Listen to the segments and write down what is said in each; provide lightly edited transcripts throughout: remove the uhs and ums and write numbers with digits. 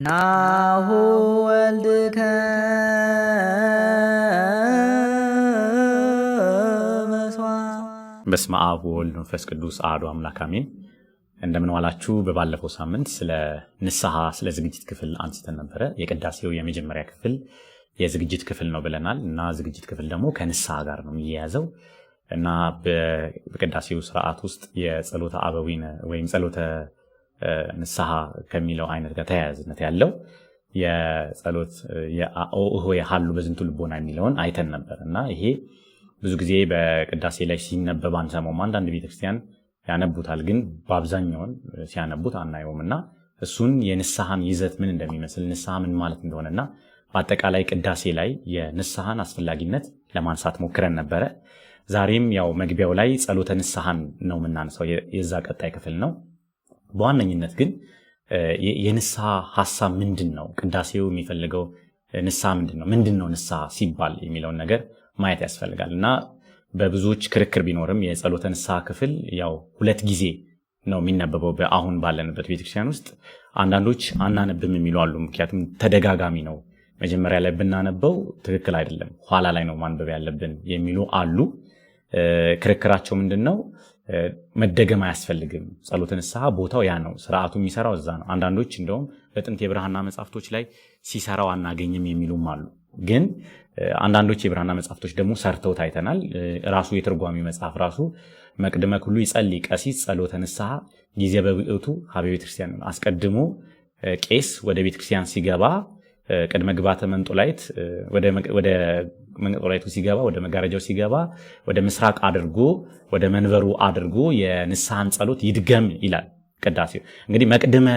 ናሁ ወልድከ በስመ አብ ወወልድ ወመንፈስ ቅዱስ አሐዱ አምላክ አሜን። እንደምን ዋላችሁ? በባለፈው ሳምንት ስለ ንስሐ ስለ ዝግጅት ክፍል አንስተን ነበረ። የቅዳሴው የመጀመሪያ ክፍል የዝግጅት ክፍል ነው ብለናል እና ዝግጅት ክፍል ደግሞ ከንስሐ ጋር ነው የሚያያዘው እና በቅዳሴው ስርዓት ውስጥ የጸሎተ አበዊነ ወይም ጸሎተ ንስሐ ከሚለው አይነት ጋር ተያያዥነት ያለው የጸሎት የኦሆ የሐሉ በዝንቱ ልቦና የሚለውን አይተን ነበር እና ይሄ ብዙ ጊዜ በቅዳሴ ላይ ሲነበብ አንሰማውም። አንዳንድ ቤተክርስቲያን ያነቡታል፣ ግን በአብዛኛውን ሲያነቡት አናየውም እና እሱን የንስሐን ይዘት ምን እንደሚመስል ንስሐ ምን ማለት እንደሆነና በአጠቃላይ ቅዳሴ ላይ የንስሐን አስፈላጊነት ለማንሳት ሞክረን ነበረ። ዛሬም ያው መግቢያው ላይ ጸሎተ ንስሐን ነው የምናነሳው፣ የዛ ቀጣይ ክፍል ነው። በዋነኝነት ግን የንስሐ ሐሳብ ምንድን ነው? ቅዳሴው የሚፈልገው ንስሐ ምንድን ነው ንስሐ ሲባል የሚለውን ነገር ማየት ያስፈልጋል እና በብዙዎች ክርክር ቢኖርም የጸሎተ ንስሐ ክፍል ያው ሁለት ጊዜ ነው የሚነበበው በአሁን ባለንበት ቤተክርስቲያን ውስጥ። አንዳንዶች አናነብም የሚሉ አሉ፣ ምክንያቱም ተደጋጋሚ ነው፣ መጀመሪያ ላይ ብናነበው ትክክል አይደለም፣ ኋላ ላይ ነው ማንበብ ያለብን የሚሉ አሉ። ክርክራቸው ምንድነው? መደገም አያስፈልግም፣ ጸሎተ ንስሐ ቦታው ያ ነው፣ ስርዓቱ የሚሰራው እዛ ነው። አንዳንዶች እንደውም በጥንት የብራና መጻሕፍቶች ላይ ሲሰራው አናገኝም የሚሉም አሉ። ግን አንዳንዶች የብራና መጻሕፍቶች ደግሞ ሰርተው ታይተናል። ራሱ የትርጓሚ መጽሐፍ ራሱ መቅድመ ኩሉ ይጸልይ ቀሲስ ጸሎተ ንስሐ ጊዜ በውእቱ ሀበ ቤተክርስቲያን፣ አስቀድሞ ቄስ ወደ ቤተክርስቲያን ሲገባ ቅድመ ግባተ መንጦላይት ወደ መንጦላይቱ ሲገባ ወደ መጋረጃው ሲገባ ወደ ምስራቅ አድርጎ ወደ መንበሩ አድርጎ የንስሐን ጸሎት ይድገም ይላል ቅዳሴው። እንግዲህ መቅድመ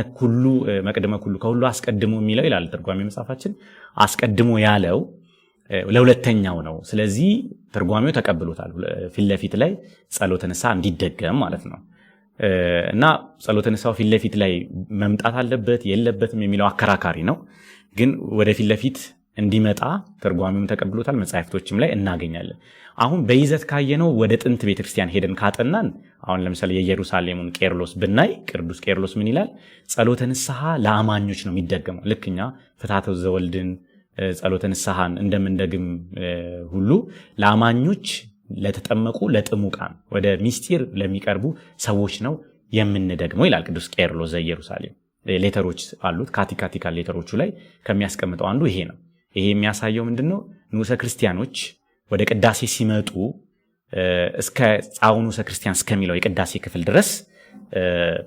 ኩሉ ከሁሉ አስቀድሞ የሚለው ይላል ትርጓሜ መጽሐፋችን። አስቀድሞ ያለው ለሁለተኛው ነው። ስለዚህ ትርጓሜው ተቀብሎታል። ፊት ለፊት ላይ ጸሎተ ንስሐ እንዲደገም ማለት ነው እና ጸሎተ ንስሐ ፊት ለፊት ላይ መምጣት አለበት የለበትም የሚለው አከራካሪ ነው። ግን ወደ ፊት ለፊት እንዲመጣ ትርጓሜውም ተቀብሎታል፣ መጻሕፍቶችም ላይ እናገኛለን። አሁን በይዘት ካየነው ወደ ጥንት ቤተክርስቲያን ሄደን ካጠናን አሁን ለምሳሌ የኢየሩሳሌሙን ቄርሎስ ብናይ ቅዱስ ቄርሎስ ምን ይላል? ጸሎተ ንስሐ ለአማኞች ነው የሚደገመው። ልክኛ ፍትሐተ ዘወልድን ጸሎተ ንስሐን እንደምንደግም ሁሉ ለአማኞች ለተጠመቁ ለጥሙቃን ወደ ምስጢር ለሚቀርቡ ሰዎች ነው የምንደግመው ይላል ቅዱስ ቄርሎስ ዘኢየሩሳሌም። ሌተሮች አሉት፣ ካቲካቲካል ሌተሮቹ ላይ ከሚያስቀምጠው አንዱ ይሄ ነው። ይሄ የሚያሳየው ምንድነው? ንዑሰ ክርስቲያኖች ወደ ቅዳሴ ሲመጡ እስከ ጻው ንዑሰ ክርስቲያን እስከሚለው የቅዳሴ ክፍል ድረስ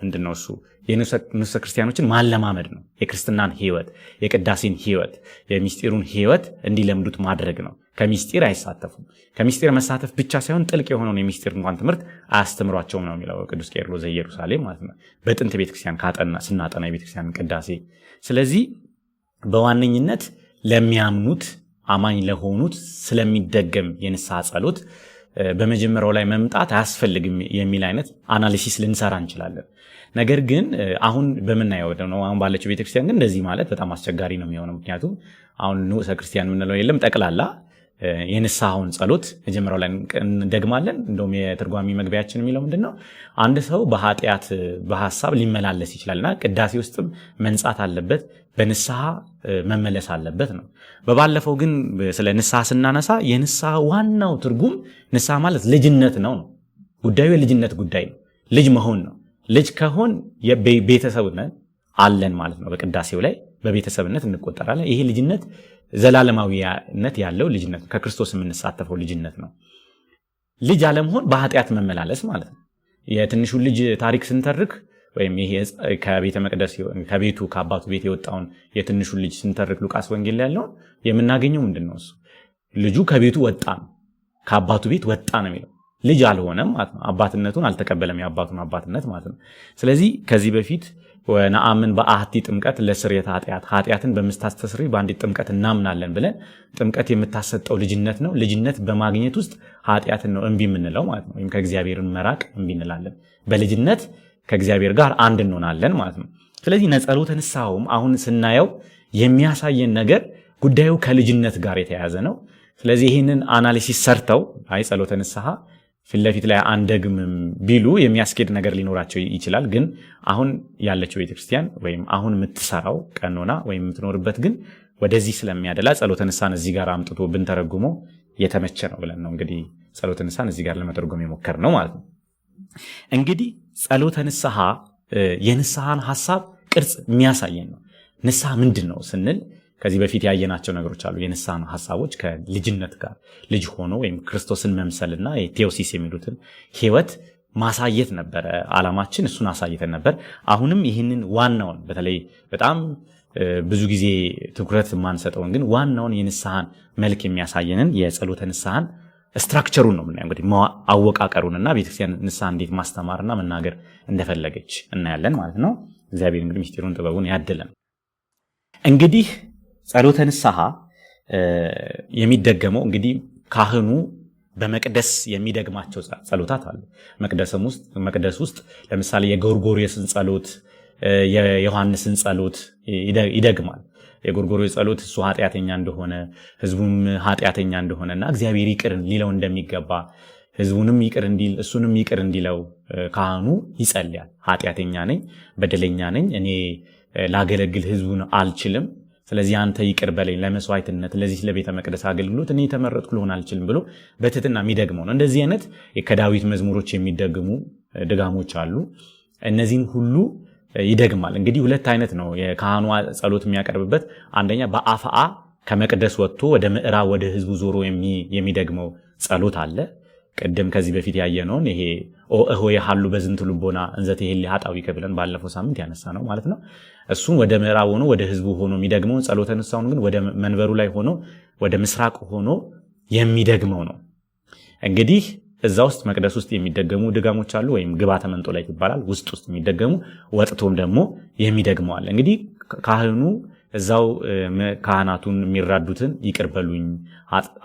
ምንድነው እሱ የንዑሰ ክርስቲያኖችን ማለማመድ ነው። የክርስትናን ሕይወት፣ የቅዳሴን ሕይወት፣ የሚስጢሩን ሕይወት እንዲለምዱት ማድረግ ነው። ከሚስጢር አይሳተፉም። ከሚስጢር መሳተፍ ብቻ ሳይሆን ጥልቅ የሆነውን የሚስጢር እንኳን ትምህርት አያስተምሯቸውም ነው የሚለው ቅዱስ ቄርሎስ ዘኢየሩሳሌም ማለት ነው፣ በጥንት ቤተክርስቲያን ስናጠና የቤተክርስቲያን ቅዳሴ። ስለዚህ በዋነኝነት ለሚያምኑት አማኝ ለሆኑት ስለሚደገም የንስሐ ጸሎት በመጀመሪያው ላይ መምጣት አያስፈልግም የሚል አይነት አናሊሲስ ልንሰራ እንችላለን። ነገር ግን አሁን በምናየው ነው አሁን ባለችው ቤተክርስቲያን ግን እንደዚህ ማለት በጣም አስቸጋሪ ነው የሚሆነው። ምክንያቱም አሁን ንዑሰ ክርስቲያን የምንለው የለም፣ ጠቅላላ የንስሐውን ጸሎት መጀመሪያው ላይ እንደግማለን። እንደውም የትርጓሚ መግቢያችን የሚለው ምንድነው? አንድ ሰው በኃጢአት በሐሳብ ሊመላለስ ይችላልና ቅዳሴ ውስጥም መንጻት አለበት፣ በንስሐ መመለስ አለበት ነው። በባለፈው ግን ስለ ንስሐ ስናነሳ የንስሐ ዋናው ትርጉም ንስሐ ማለት ልጅነት ነው። ጉዳዩ የልጅነት ጉዳይ ነው። ልጅ መሆን ነው። ልጅ ከሆን ቤተሰብነት አለን ማለት ነው። በቅዳሴው ላይ በቤተሰብነት እንቆጠራለን። ይሄ ልጅነት ዘላለማዊነት ያለው ልጅነት ነው። ከክርስቶስ የምንሳተፈው ልጅነት ነው። ልጅ አለመሆን በኃጢአት መመላለስ ማለት ነው። የትንሹ ልጅ ታሪክ ስንተርክ ወይም ይሄ ከቤተ መቅደስ ከቤቱ ከአባቱ ቤት የወጣውን የትንሹ ልጅ ስንተርክ ሉቃስ ወንጌል ላይ ያለውን የምናገኘው ምንድነው? እሱ ልጁ ከቤቱ ወጣ ነው፣ ከአባቱ ቤት ወጣ ነው የሚለው። ልጅ አልሆነም ማለት ነው። አባትነቱን አልተቀበለም፣ የአባቱን አባትነት ማለት ነው። ስለዚህ ከዚህ በፊት ወነአምን በአሐቲ ጥምቀት ለስርየተ ኃጢአትን በምታስተስርይ በአንዲት ጥምቀት እናምናለን ብለን ጥምቀት የምታሰጠው ልጅነት ነው። ልጅነት በማግኘት ውስጥ ኃጢአትን ነው እምቢ የምንለው ማለት ነው። ወይም ከእግዚአብሔርን መራቅ እምቢ እንላለን። በልጅነት ከእግዚአብሔር ጋር አንድ እንሆናለን ማለት ነው። ስለዚህ ጸሎተ ንስሐውም አሁን ስናየው የሚያሳየን ነገር ጉዳዩ ከልጅነት ጋር የተያያዘ ነው። ስለዚህ ይህንን አናሊሲስ ሰርተው ጸሎተ ንስሐ ፊትለፊት ላይ አንደግምም ቢሉ የሚያስኬድ ነገር ሊኖራቸው ይችላል። ግን አሁን ያለችው ቤተክርስቲያን ወይም አሁን የምትሰራው ቀኖና ወይም የምትኖርበት ግን ወደዚህ ስለሚያደላ ጸሎተ ንስሐን እዚህ ጋር አምጥቶ ብንተረጉመው የተመቸ ነው ብለን ነው እንግዲህ ጸሎተ ንስሐን እዚህ ጋር ለመተርጎም የሞከር ነው ማለት ነው። እንግዲህ ጸሎተ ንስሐ የንስሐን ሐሳብ ቅርጽ የሚያሳየን ነው። ንስሐ ምንድን ነው ስንል ከዚህ በፊት ያየናቸው ነገሮች አሉ። የንስሐን ሐሳቦች ከልጅነት ጋር ልጅ ሆኖ ወይም ክርስቶስን መምሰልና ቴዎሲስ የሚሉትን ህይወት ማሳየት ነበረ ዓላማችን። እሱን አሳይተን ነበር። አሁንም ይህንን ዋናውን በተለይ በጣም ብዙ ጊዜ ትኩረት የማንሰጠውን ግን ዋናውን የንስሐን መልክ የሚያሳየንን የጸሎተ ንስሐን ስትራክቸሩን ነው የምናየው። እንግዲህ አወቃቀሩንና ቤተክርስቲያን ንስሐ እንዴት ማስተማርና መናገር እንደፈለገች እናያለን ማለት ነው። እግዚአብሔር እንግዲህ ምስጢሩን ጥበቡን ያድለን። እንግዲህ ጸሎተ ንስሐ የሚደገመው እንግዲህ ካህኑ በመቅደስ የሚደግማቸው ጸሎታት አሉ። መቅደስ ውስጥ ለምሳሌ የጎርጎርዮስን ጸሎት፣ የዮሐንስን ጸሎት ይደግማል። የጎርጎርዮስ ጸሎት እሱ ኃጢአተኛ እንደሆነ ህዝቡም ኃጢአተኛ እንደሆነና እግዚአብሔር ይቅር ሊለው እንደሚገባ ህዝቡንም ይቅር እንዲል እሱንም ይቅር እንዲለው ካህኑ ይጸልያል። ኃጢአተኛ ነኝ፣ በደለኛ ነኝ፣ እኔ ላገለግል ህዝቡን አልችልም፣ ስለዚህ አንተ ይቅር በለኝ፣ ለመስዋዕትነት ለዚህ ለቤተ መቅደስ አገልግሎት እኔ ተመረጥኩ ልሆን አልችልም ብሎ በትህትና የሚደግመው ነው። እንደዚህ አይነት ከዳዊት መዝሙሮች የሚደግሙ ድጋሞች አሉ። እነዚህን ሁሉ ይደግማል። እንግዲህ ሁለት አይነት ነው የካህኑ ጸሎት የሚያቀርብበት። አንደኛ በአፍአ ከመቅደስ ወጥቶ ወደ ምዕራብ ወደ ህዝቡ ዞሮ የሚደግመው ጸሎት አለ። ቀደም ከዚህ በፊት ያየነውን ይሄ ኦ የሐሉ በዝንቱ ልቦና እንዘ ትሄሊ ኃጣዊከ ብለን ባለፈው ሳምንት ያነሳ ነው ማለት ነው። እሱም ወደ ምዕራብ ሆኖ ወደ ህዝቡ ሆኖ የሚደግመው ጸሎተ ንስሐውን ግን ወደ መንበሩ ላይ ሆኖ ወደ ምስራቅ ሆኖ የሚደግመው ነው። እንግዲህ እዛ ውስጥ መቅደስ ውስጥ የሚደገሙ ድጋሞች አሉ፣ ወይም ግባተ መንጦላዕት ይባላል። ውስጥ የሚደገሙ ወጥቶም ደግሞ የሚደግመው አለ። እንግዲህ ካህኑ እዛው ካህናቱን የሚራዱትን ይቅር በሉኝ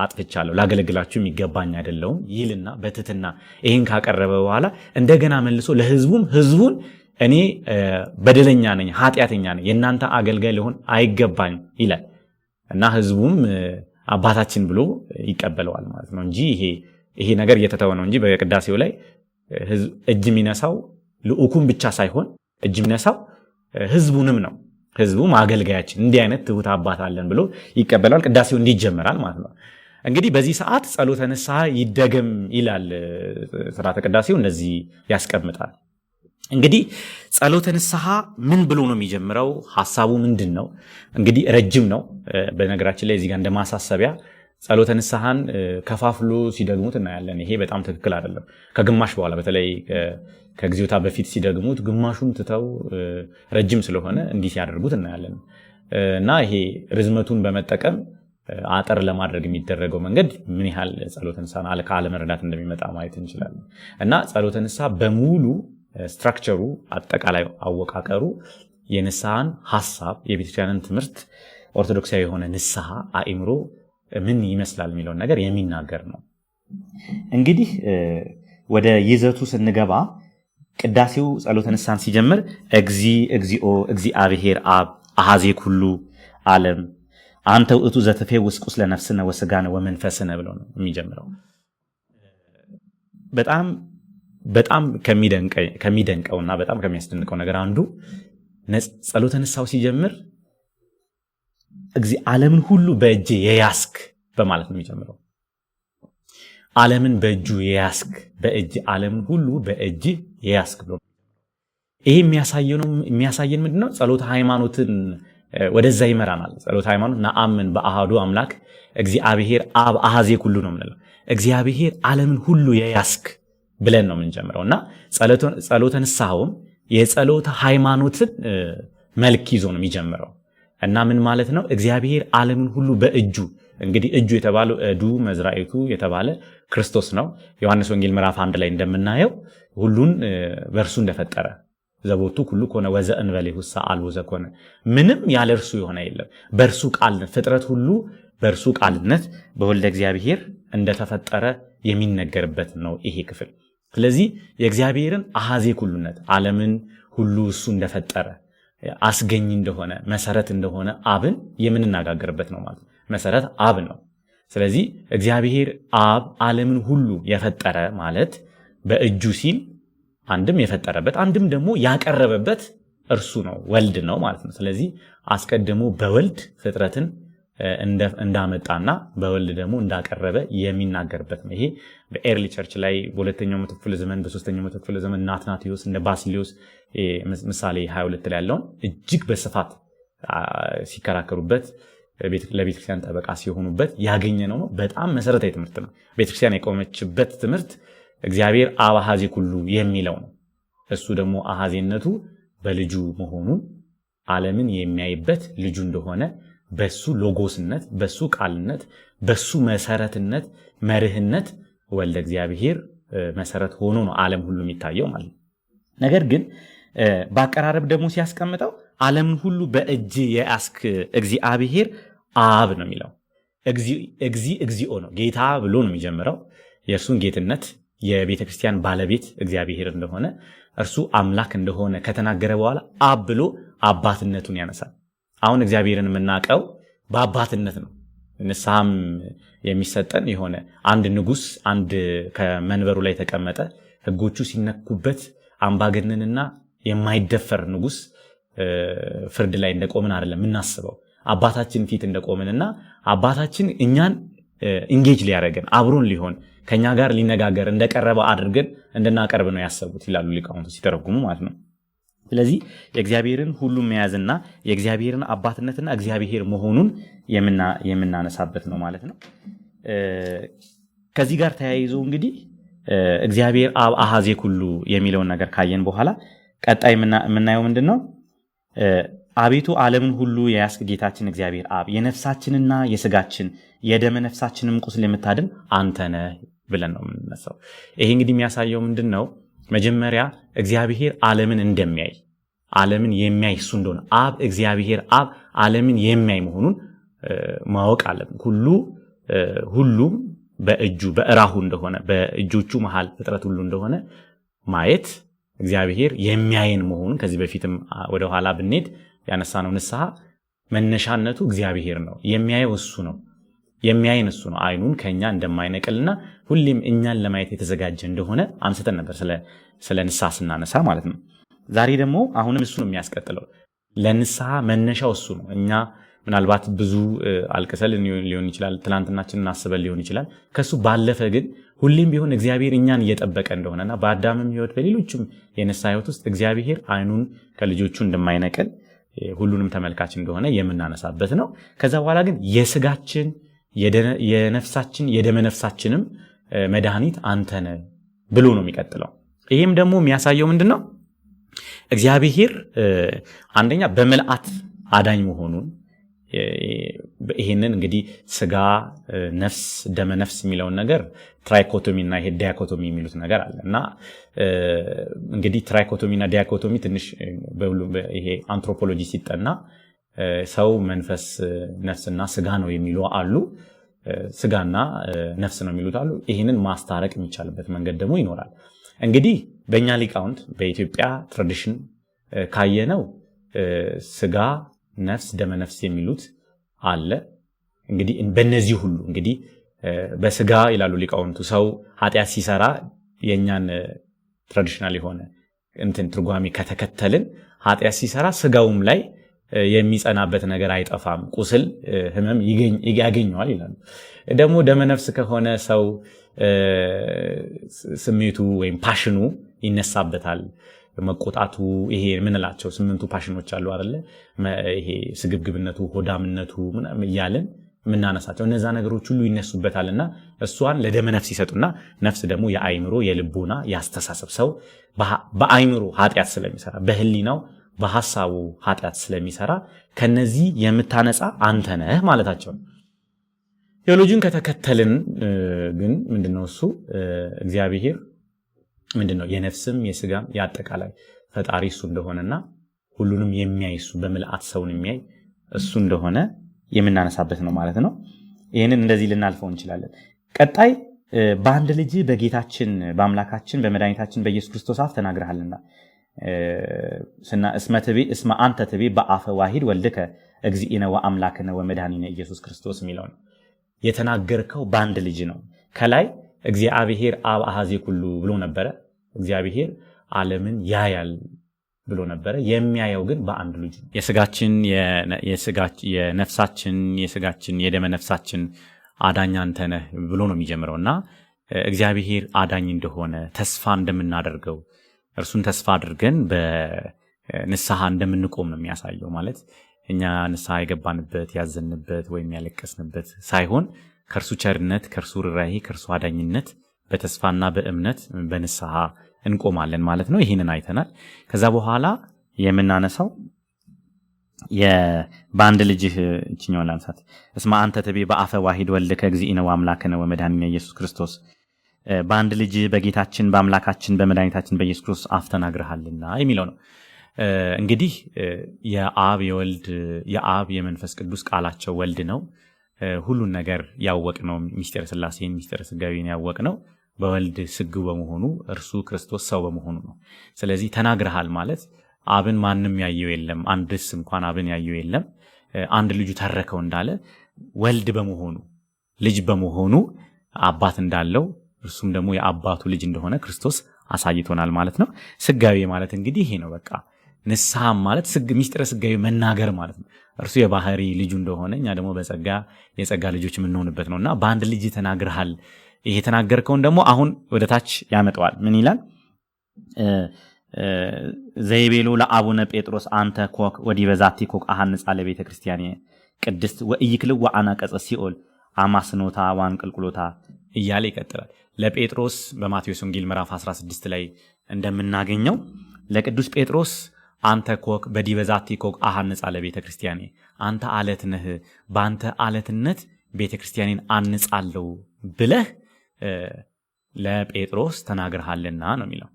አጥፍቻለሁ፣ ላገለግላችሁ የሚገባኝ አይደለሁም ይልና በትህትና ይሄን ካቀረበ በኋላ እንደገና መልሶ ህዝቡን እኔ በደለኛ ነኝ፣ ኃጢአተኛ ነኝ፣ የእናንተ አገልጋይ ልሆን አይገባኝ ይላል እና ህዝቡም አባታችን ብሎ ይቀበለዋል ማለት ነው እንጂ ይሄ ነገር እየተተወ ነው እንጂ በቅዳሴው ላይ እጅ የሚነሳው ልኡኩን ብቻ ሳይሆን እጅ የሚነሳው ህዝቡንም ነው። ህዝቡም አገልጋያችን እንዲህ አይነት ትሁት አባት አለን ብሎ ይቀበላል። ቅዳሴው እንዲጀምራል ማለት ነው። እንግዲህ በዚህ ሰዓት ጸሎተ ንስሐ ይደገም ይላል ሥርዓተ ቅዳሴው፣ እንደዚህ ያስቀምጣል። እንግዲህ ጸሎተ ንስሐ ምን ብሎ ነው የሚጀምረው? ሐሳቡ ምንድን ነው? እንግዲህ ረጅም ነው። በነገራችን ላይ እዚህ ጋር እንደማሳሰቢያ ጸሎተ ንስሐን ከፋፍሎ ሲደግሙት እናያለን። ይሄ በጣም ትክክል አይደለም። ከግማሽ በኋላ በተለይ ከግዚዮታ በፊት ሲደግሙት ግማሹን ትተው ረጅም ስለሆነ እንዲህ ሲያደርጉት እናያለን እና ይሄ ርዝመቱን በመጠቀም አጠር ለማድረግ የሚደረገው መንገድ ምን ያህል ጸሎተ ንስሐን ካለመረዳት እንደሚመጣ ማየት እንችላለን። እና ጸሎተ ንስሐ በሙሉ ስትራክቸሩ፣ አጠቃላይ አወቃቀሩ የንስሐን ሐሳብ፣ የቤተክርስቲያንን ትምህርት፣ ኦርቶዶክሳዊ የሆነ ንስሐ አእምሮ ምን ይመስላል የሚለውን ነገር የሚናገር ነው። እንግዲህ ወደ ይዘቱ ስንገባ ቅዳሴው ጸሎተ ንስሐን ሲጀምር እግዚኦ እግዚአብሔር አብ አሐዜ ኩሉ ዓለም አንተ ውእቱ ዘትፌውስ ቁስለ ነፍስነ ወሥጋነ ወመንፈስነ ብሎ ነው የሚጀምረው። በጣም ከሚደንቀውና በጣም ከሚያስደንቀው ነገር አንዱ ጸሎተ ንስሐው ሲጀምር ዓለምን ሁሉ በእጅ የያስክ በማለት ነው የሚጀምረው። ዓለምን በእጁ የያስክ ዓለምን ሁሉ በእጅ የያስክ ብሎ ይሄ የሚያሳየን ምንድነው? ጸሎተ ሃይማኖትን ወደዛ ይመራናል። ጸሎተ ሃይማኖት ነአምን በአሐዱ አምላክ እግዚአብሔር አብ አሐዜ ኩሉ ነው የምንለው። እግዚአብሔር ዓለምን ሁሉ የያስክ ብለን ነው የምንጀምረው እና ጸሎተ ንስሐውም የጸሎተ ሃይማኖትን መልክ ይዞ ነው የሚጀምረው። እና ምን ማለት ነው? እግዚአብሔር ዓለምን ሁሉ በእጁ እንግዲህ እጁ የተባለው እዱ መዝራእቱ የተባለ ክርስቶስ ነው። ዮሐንስ ወንጌል ምዕራፍ 1 ላይ እንደምናየው ሁሉን በእርሱ እንደፈጠረ ዘቦቱ ሁሉ ኮነ ወዘእንበሌሁሰ አልቦ ዘኮነ፣ ምንም ያለ እርሱ የሆነ የለም። በእርሱ ቃልነት ፍጥረት ሁሉ በእርሱ ቃልነት በወልደ እግዚአብሔር እንደተፈጠረ የሚነገርበት ነው ይሄ ክፍል። ስለዚህ የእግዚአብሔርን አሐዜ ኩሉነት ዓለምን ሁሉ እሱ እንደፈጠረ አስገኝ እንደሆነ መሰረት እንደሆነ አብን የምንነጋገርበት ነው ማለት ነው። መሰረት አብ ነው። ስለዚህ እግዚአብሔር አብ ዓለምን ሁሉ የፈጠረ ማለት በእጁ ሲል አንድም የፈጠረበት አንድም ደግሞ ያቀረበበት እርሱ ነው፣ ወልድ ነው ማለት ነው። ስለዚህ አስቀድሞ በወልድ ፍጥረትን እንዳመጣና በወልድ ደግሞ እንዳቀረበ የሚናገርበት ነው። ይሄ በኤርሊ ቸርች ላይ በሁለተኛው መቶ ክፍለ ዘመን በሶስተኛው መቶ ክፍለ ዘመን ናትናቴዎስ እንደ ባሲሊዮስ ምሳሌ 22 ላይ ያለውን እጅግ በስፋት ሲከራከሩበት ለቤተክርስቲያን ጠበቃ ሲሆኑበት ያገኘነው ነው። በጣም መሰረታዊ ትምህርት ነው። ቤተክርስቲያን የቆመችበት ትምህርት እግዚአብሔር አብ አሐዜ ኩሉ የሚለው ነው። እሱ ደግሞ አሐዜነቱ በልጁ መሆኑን ዓለምን የሚያይበት ልጁ እንደሆነ በሱ ሎጎስነት፣ በሱ ቃልነት፣ በሱ መሰረትነት፣ መርህነት ወልደ እግዚአብሔር መሰረት ሆኖ ነው ዓለም ሁሉ የሚታየው ማለት ነው። ነገር ግን በአቀራረብ ደግሞ ሲያስቀምጠው ዓለምን ሁሉ በእጅ የያስክ እግዚአብሔር አብ ነው የሚለው። እግዚኦ ነው፣ ጌታ ብሎ ነው የሚጀምረው። የእርሱን ጌትነት የቤተ ክርስቲያን ባለቤት እግዚአብሔር እንደሆነ እርሱ አምላክ እንደሆነ ከተናገረ በኋላ አብ ብሎ አባትነቱን ያነሳል። አሁን እግዚአብሔርን የምናውቀው በአባትነት ነው። ንስሐም የሚሰጠን የሆነ አንድ ንጉስ አንድ ከመንበሩ ላይ ተቀመጠ ህጎቹ ሲነኩበት አምባገነንና የማይደፈር ንጉስ ፍርድ ላይ እንደቆምን አይደለም የምናስበው። አባታችን ፊት እንደቆምንና አባታችን እኛን ኢንጌጅ ሊያደርገን አብሮን ሊሆን ከኛ ጋር ሊነጋገር እንደቀረበ አድርገን እንድናቀርብ ነው ያሰቡት ይላሉ ሊቃውንቱ ሲተረጉሙ ማለት ነው። ስለዚህ የእግዚአብሔርን ሁሉ መያዝና የእግዚአብሔርን አባትነትና እግዚአብሔር መሆኑን የምናነሳበት ነው ማለት ነው። ከዚህ ጋር ተያይዞ እንግዲህ እግዚአብሔር አብ አሐዜ ኩሉ የሚለውን ነገር ካየን በኋላ ቀጣይ የምናየው ምንድነው? አቤቱ ዓለምን ሁሉ የያስክ ጌታችን እግዚአብሔር አብ የነፍሳችንና የስጋችን የደመ ነፍሳችንም ቁስል የምታድን አንተ ነህ ብለን ነው የምንነሳው። ይሄ እንግዲህ የሚያሳየው ምንድነው? መጀመሪያ እግዚአብሔር ዓለምን እንደሚያይ ዓለምን የሚያይ እሱ እንደሆነ አብ እግዚአብሔር አብ ዓለምን የሚያይ መሆኑን ማወቅ አለብን። ሁሉም በእጁ በእራሁ እንደሆነ በእጆቹ መሃል ፍጥረት ሁሉ እንደሆነ ማየት እግዚአብሔር የሚያየን መሆኑን ከዚህ በፊትም ወደ ኋላ ብንሄድ ያነሳነው ንስሐ መነሻነቱ እግዚአብሔር ነው። የሚያየው እሱ ነው። የሚያየን እሱ ነው። አይኑን ከኛ እንደማይነቅልና ሁሌም እኛን ለማየት የተዘጋጀ እንደሆነ አንስተን ነበር ስለ ንስሐ ስናነሳ ማለት ነው። ዛሬ ደግሞ አሁንም እሱ ነው የሚያስቀጥለው። ለንስሐ መነሻው እሱ ነው። እኛ ምናልባት ብዙ አልቅሰል ሊሆን ይችላል፣ ትላንትናችንን አስበን ሊሆን ይችላል። ከሱ ባለፈ ግን ሁሌም ቢሆን እግዚአብሔር እኛን እየጠበቀ እንደሆነና በአዳምም ህይወት በሌሎችም የንስሐ ህይወት ውስጥ እግዚአብሔር አይኑን ከልጆቹ እንደማይነቅል ሁሉንም ተመልካች እንደሆነ የምናነሳበት ነው። ከዛ በኋላ ግን የስጋችን የነፍሳችን የደመ ነፍሳችንም መድኃኒት አንተ ነህ ብሎ ነው የሚቀጥለው። ይሄም ደግሞ የሚያሳየው ምንድነው? እግዚአብሔር አንደኛ በመልአት አዳኝ መሆኑን ይሄንን እንግዲህ ስጋ ነፍስ ደመ ነፍስ የሚለውን ነገር ትራይኮቶሚ እና ይሄ ዲያኮቶሚ የሚሉት ነገር አለና እንግዲህ ትራይኮቶሚ እና ዲያኮቶሚ ትንሽ ይሄ አንትሮፖሎጂ ሲጠና ሰው መንፈስ ነፍስና ስጋ ነው የሚሉ አሉ፣ ስጋና ነፍስ ነው የሚሉት አሉ። ይሄንን ማስታረቅ የሚቻልበት መንገድ ደግሞ ይኖራል። እንግዲህ በእኛ ሊቃውንት በኢትዮጵያ ትራዲሽን ካየነው ስጋ ነፍስ ደመ ነፍስ የሚሉት አለ። እንግዲህ በእነዚህ ሁሉ እንግዲህ በስጋ ይላሉ ሊቃውንቱ ሰው ኃጢአት ሲሰራ የኛን ትራዲሽናል የሆነ ትርጓሜ ከተከተልን ኃጢአት ሲሰራ ስጋውም ላይ የሚጸናበት ነገር አይጠፋም፣ ቁስል ህመም ያገኘዋል ይላሉ። ደግሞ ደመ ነፍስ ከሆነ ሰው ስሜቱ ወይም ፓሽኑ ይነሳበታል፣ መቆጣቱ፣ ይሄ ምንላቸው 8ቱ ፓሽኖች አሉ አይደለ? ይሄ ስግብግብነቱ፣ ሆዳምነቱ ምናምን እያልን ምናነሳቸው እነዛ ነገሮች ሁሉ ይነሱበታልና እሷን ለደመ ነፍስ ይሰጡና ነፍስ ደግሞ የአይምሮ የልቦና ያስተሳሰብ ሰው በአይምሮ ኃጢአት ስለሚሰራ በህሊናው በሐሳቡ ኃጢአት ስለሚሰራ ከነዚህ የምታነጻ አንተ ነህ ማለታቸው ነው። ቴዎሎጂን ከተከተልን ግን ምንድነው እሱ እግዚአብሔር ምንድነው የነፍስም የስጋም ያጠቃላይ ፈጣሪ እሱ እንደሆነና ሁሉንም የሚያይ እሱ በመልአት ሰውን የሚያይ እሱ እንደሆነ የምናነሳበት ነው ማለት ነው። ይሄንን እንደዚህ ልናልፈው እንችላለን። ቀጣይ በአንድ ልጅ በጌታችን በአምላካችን በመድኃኒታችን በኢየሱስ ክርስቶስ አፍ ተናግረሃልና እስመ አንተ ትቤ በአፈ ዋሂድ ወልድከ እግዚእነ ወአምላክነ ወመድኃኒነ ኢየሱስ ክርስቶስ የሚለው ነው። የተናገርከው በአንድ ልጅ ነው። ከላይ እግዚአብሔር አብ አሐዜ ኩሉ ብሎ ነበረ። እግዚአብሔር ዓለምን ያያል ብሎ ነበረ። የሚያየው ግን በአንድ ልጅ ነው። የነፍሳችን የደመ ነፍሳችን አዳኝ አንተ ነህ ብሎ ነው የሚጀምረውና እግዚአብሔር አዳኝ እንደሆነ ተስፋ እንደምናደርገው እርሱን ተስፋ አድርገን በንስሐ እንደምንቆም ነው የሚያሳየው። ማለት እኛ ንስሐ የገባንበት ያዘንበት ወይም ያለቀስንበት ሳይሆን ከእርሱ ቸርነት፣ ከእርሱ ርኅራኄ፣ ከእርሱ አዳኝነት በተስፋና በእምነት በንስሐ እንቆማለን ማለት ነው። ይህንን አይተናል። ከዛ በኋላ የምናነሳው በአንድ ልጅህ እችኛውን ላንሳት። እስማ አንተ ትቤ በአፈ ዋሂድ ወልድከ እግዚእነ ወአምላክነ ወመድኃኒነ ኢየሱስ ክርስቶስ፣ በአንድ ልጅ በጌታችን በአምላካችን በመድኃኒታችን በኢየሱስ ክርስቶስ አፍ ተናግረሃልና የሚለው ነው። እንግዲህ የአብ የመንፈስ ቅዱስ ቃላቸው ወልድ ነው። ሁሉን ነገር ያወቅ ነው። ሚስጥረ ሥላሴን ሚስጥረ ሥጋዌን ያወቅ ነው በወልድ ስግው በመሆኑ እርሱ ክርስቶስ ሰው በመሆኑ ነው። ስለዚህ ተናግረሃል ማለት አብን ማንም ያየው የለም፣ አንድስ እንኳን አብን ያየው የለም። አንድ ልጁ ተረከው እንዳለ ወልድ በመሆኑ ልጅ በመሆኑ አባት እንዳለው እርሱም ደግሞ የአባቱ ልጅ እንደሆነ ክርስቶስ አሳይቶናል ማለት ነው። ሥጋዌ ማለት እንግዲህ ይሄ ነው። በቃ ንስሐ ማለት ሚስጥረ ሥጋዌ መናገር ማለት ነው። እርሱ የባህሪ ልጁ እንደሆነ እኛ ደግሞ በጸጋ የጸጋ ልጆች የምንሆንበት ነውና በአንድ ልጅ ተናግረሃል። ይሄ የተናገርከውን ደግሞ አሁን ወደ ታች ያመጣዋል። ምን ይላል? ዘይቤሉ ለአቡነ ጴጥሮስ አንተ ኮክ ወዲ በዛቲ ኮክ አሐንጻ ለቤተ ክርስቲያን ቅድስት ወኢይክል ወአናቀጸ ሲኦል አማስኖታ ዋንቅልቅሎታ እያለ ይቀጥላል። ለጴጥሮስ በማቴዎስ ወንጌል ምዕራፍ 16 ላይ እንደምናገኘው ለቅዱስ ጴጥሮስ አንተ ኮክ በዲ በዛቲ ኮክ አሐንጻ ለቤተ ክርስቲያን፣ አንተ አለት ነህ፣ በአንተ አለትነት ቤተ ክርስቲያኔን አንጻለው ብለህ ለጴጥሮስ ተናግረሃልና ነው የሚለው።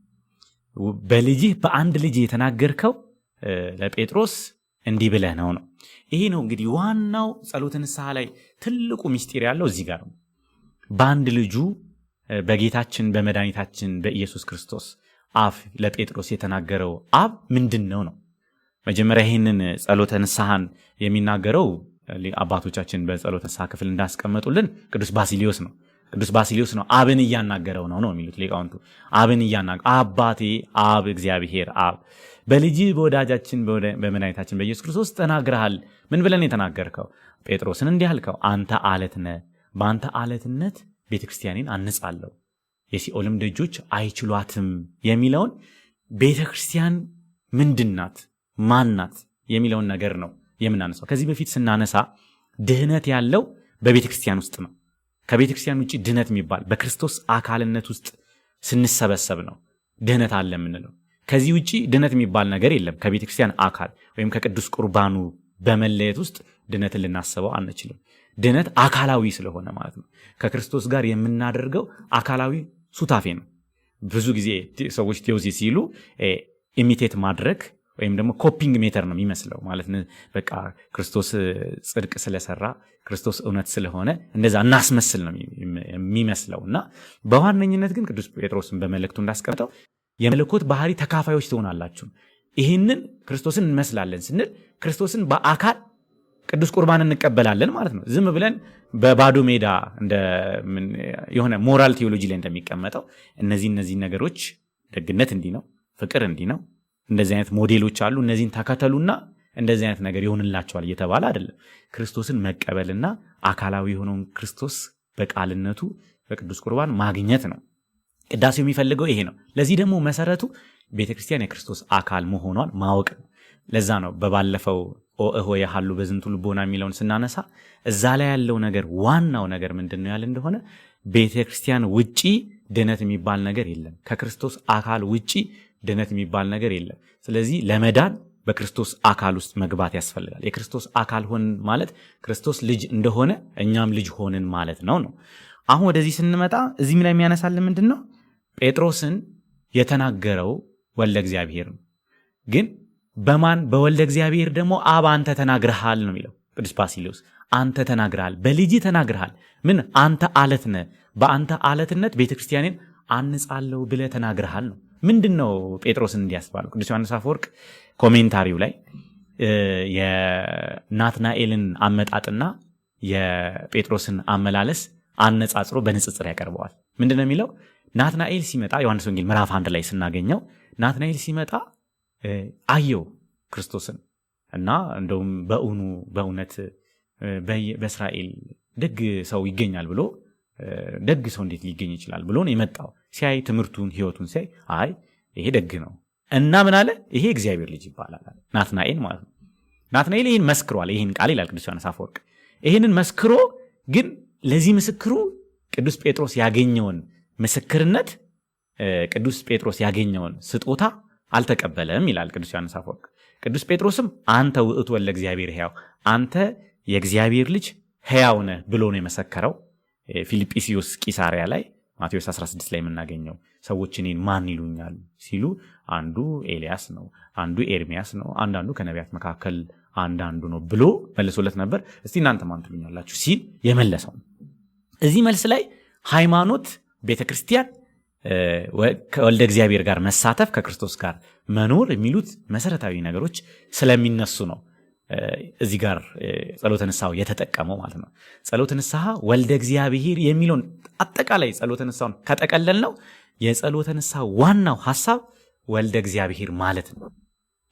በልጅህ በአንድ ልጅ የተናገርከው ለጴጥሮስ እንዲህ ብለህ ነው። ይሄ ነው እንግዲህ ዋናው ጸሎተ ንስሐ ላይ ትልቁ ምስጢር ያለው እዚህ ጋር ነው። በአንድ ልጁ በጌታችን በመድኃኒታችን በኢየሱስ ክርስቶስ አፍ ለጴጥሮስ የተናገረው አብ ምንድን ነው? መጀመሪያ ይህንን ጸሎተ ንስሐን የሚናገረው አባቶቻችን በጸሎተ ንስሐ ክፍል እንዳስቀመጡልን ቅዱስ ባሲሊዮስ ነው። ቅዱስ ባሲሊዮስ ነው አብን እያናገረው ነው የሚሉት ሊቃውንቱ። አብን እያናገረው አባቴ አብ እግዚአብሔር አብ በልጅ በወዳጃችን በመድኃኒታችን በኢየሱስ ክርስቶስ ተናግረሃል። ምን ብለን የተናገርከው? ጴጥሮስን እንዲህ አልከው፣ አንተ አለት ነህ፣ በአንተ አለትነት ቤተክርስቲያኔን አንጻለሁ፣ የሲኦልም ደጆች አይችሏትም የሚለውን ቤተክርስቲያን ምንድናት ማናት የሚለውን ነገር ነው የምናነሳው። ከዚህ በፊት ስናነሳ ድህነት ያለው በቤተክርስቲያን ውስጥ ነው። ከቤተክርስቲያን ውጪ ድህነት የሚባል በክርስቶስ አካልነት ውስጥ ስንሰበሰብ ነው ድህነት አለ የምንለው። ከዚህ ውጪ ድህነት የሚባል ነገር የለም። ከቤተክርስቲያን አካል ወይም ከቅዱስ ቁርባኑ በመለየት ውስጥ ድህነትን ልናስበው አንችልም። ድህነት አካላዊ ስለሆነ ማለት ነው። ከክርስቶስ ጋር የምናደርገው አካላዊ ሱታፌ ነው። ብዙ ጊዜ ሰዎች ቴዎሲስ ሲሉ ኢሚቴት ማድረግ ወይም ደግሞ ኮፒንግ ሜተር ነው የሚመስለው ማለት ነው። በቃ ክርስቶስ ጽድቅ ስለሰራ ክርስቶስ እውነት ስለሆነ እንደዛ እናስመስል ነው የሚመስለውና በዋነኝነት ግን ቅዱስ ጴጥሮስን በመልእክቱ እንዳስቀምጠው የመለኮት ባህሪ ተካፋዮች ትሆናላችሁ። ይህንን ክርስቶስን እንመስላለን ስንል ክርስቶስን በአካል ቅዱስ ቁርባን እንቀበላለን ማለት ነው። ዝም ብለን በባዶ ሜዳ እንደ የሆነ ሞራል ቴዎሎጂ ላይ እንደሚቀመጠው እነዚህ ነገሮች ደግነት እንዲህ ነው፣ ፍቅር እንዲህ ነው፣ እንደዚህ አይነት ሞዴሎች አሉ፣ እነዚህን ተከተሉና እንደዚህ አይነት ነገር ይሆንላቸዋል እየተባለ አይደለም። ክርስቶስን መቀበልና አካላዊ የሆነውን ክርስቶስ በቃልነቱ በቅዱስ ቁርባን ማግኘት ነው። ቅዳሴው የሚፈልገው ይሄ ነው። ለዚህ ደግሞ መሰረቱ ቤተክርስቲያን የክርስቶስ አካል መሆኗን ማወቅ ነው። ለዛ ነው በባለፈው ኦእሆ ያሃሉ በዝንቱ ልቦና የሚለውን ስናነሳ እዛ ላይ ያለው ነገር ዋናው ነገር ምንድነው ያለ እንደሆነ ቤተክርስቲያን ውጪ ድነት የሚባል ነገር የለም። ከክርስቶስ አካል ውጪ ድነት የሚባል ነገር የለም። ስለዚህ ለመዳን በክርስቶስ አካል ውስጥ መግባት ያስፈልጋል። የክርስቶስ አካል ሆን ማለት ክርስቶስ ልጅ እንደሆነ እኛም ልጅ ሆንን ማለት ነው። አሁን ወደዚህ ስንመጣ እዚህ ላይ የሚያነሳልን ምንድነው? ጴጥሮስን የተናገረው ወልደ እግዚአብሔር ነው። ግን በማን በወልደ እግዚአብሔር ደግሞ አብ አንተ ተናግረሃል ነው የሚለው ቅዱስ ባሲሊዮስ። አንተ ተናግረሃል፣ በልጅ ተናግረሃል። ምን አንተ አለት ነህ፣ በአንተ አለትነት ቤተክርስቲያኔን አንጻለሁ ብለህ ተናግረሃል ነው። ምንድነው ጴጥሮስን እንዲያስባለው? ቅዱስ ዮሐንስ አፈወርቅ ኮሜንታሪው ላይ የናትናኤልን አመጣጥና የጴጥሮስን አመላለስ አነጻጽሮ በንጽጽር ያቀርበዋል። ምንድነው የሚለው? ናትናኤል ሲመጣ ዮሐንስ ወንጌል ምዕራፍ 1 ላይ ስናገኘው ናትናኤል ሲመጣ አየው ክርስቶስን እና እንደውም በእውነት በእስራኤል ደግ ሰው ይገኛል ብሎ ደግ ሰው እንዴት ሊገኝ ይችላል ብሎ ነው የመጣው። ሲያይ ትምህርቱን ህይወቱን ሲያይ አይ ይሄ ደግ ነው እና ምን አለ? ይሄ እግዚአብሔር ልጅ ይባላል ናትናኤል ማለት ነው። ናትናኤል ይሄን መስክሯል። ይሄን ቃል ይላል ቅዱስ ዮሐንስ አፈወርቅ። ይሄንን መስክሮ ግን ለዚህ ምስክሩ ቅዱስ ጴጥሮስ ያገኘውን ምስክርነት ቅዱስ ጴጥሮስ ያገኘውን ስጦታ አልተቀበለም ይላል ቅዱስ ዮሐንስ አፈወርቅ። ቅዱስ ጴጥሮስም አንተ ውእቱ ወልደ እግዚአብሔር ሕያው፣ አንተ የእግዚአብሔር ልጅ ሕያው ነህ ብሎ ነው የመሰከረው። ፊልጵስዩስ ቂሳሪያ ላይ ማቴዎስ 16 ላይ የምናገኘው ሰዎች እኔን ማን ይሉኛል ሲሉ አንዱ ኤልያስ ነው፣ አንዱ ኤርሚያስ ነው፣ አንዳንዱ ከነቢያት መካከል አንዳንዱ ነው ብሎ መልሶለት ነበር። እስቲ እናንተ ማን ትሉኛላችሁ ሲል የመለሰው። እዚህ መልስ ላይ ሃይማኖት፣ ቤተክርስቲያን ከወልደ እግዚአብሔር ጋር መሳተፍ፣ ከክርስቶስ ጋር መኖር የሚሉት መሰረታዊ ነገሮች ስለሚነሱ ነው እዚህ ጋር ጸሎተ ንስሐው የተጠቀመው ማለት ነው። ጸሎተ ንስሐ ወልደ እግዚአብሔር የሚለውን አጠቃላይ ጸሎተ ንስሐውን ከጠቀለል ነው የጸሎተ ንስሐ ዋናው ሐሳብ ወልደ እግዚአብሔር ማለት ነው።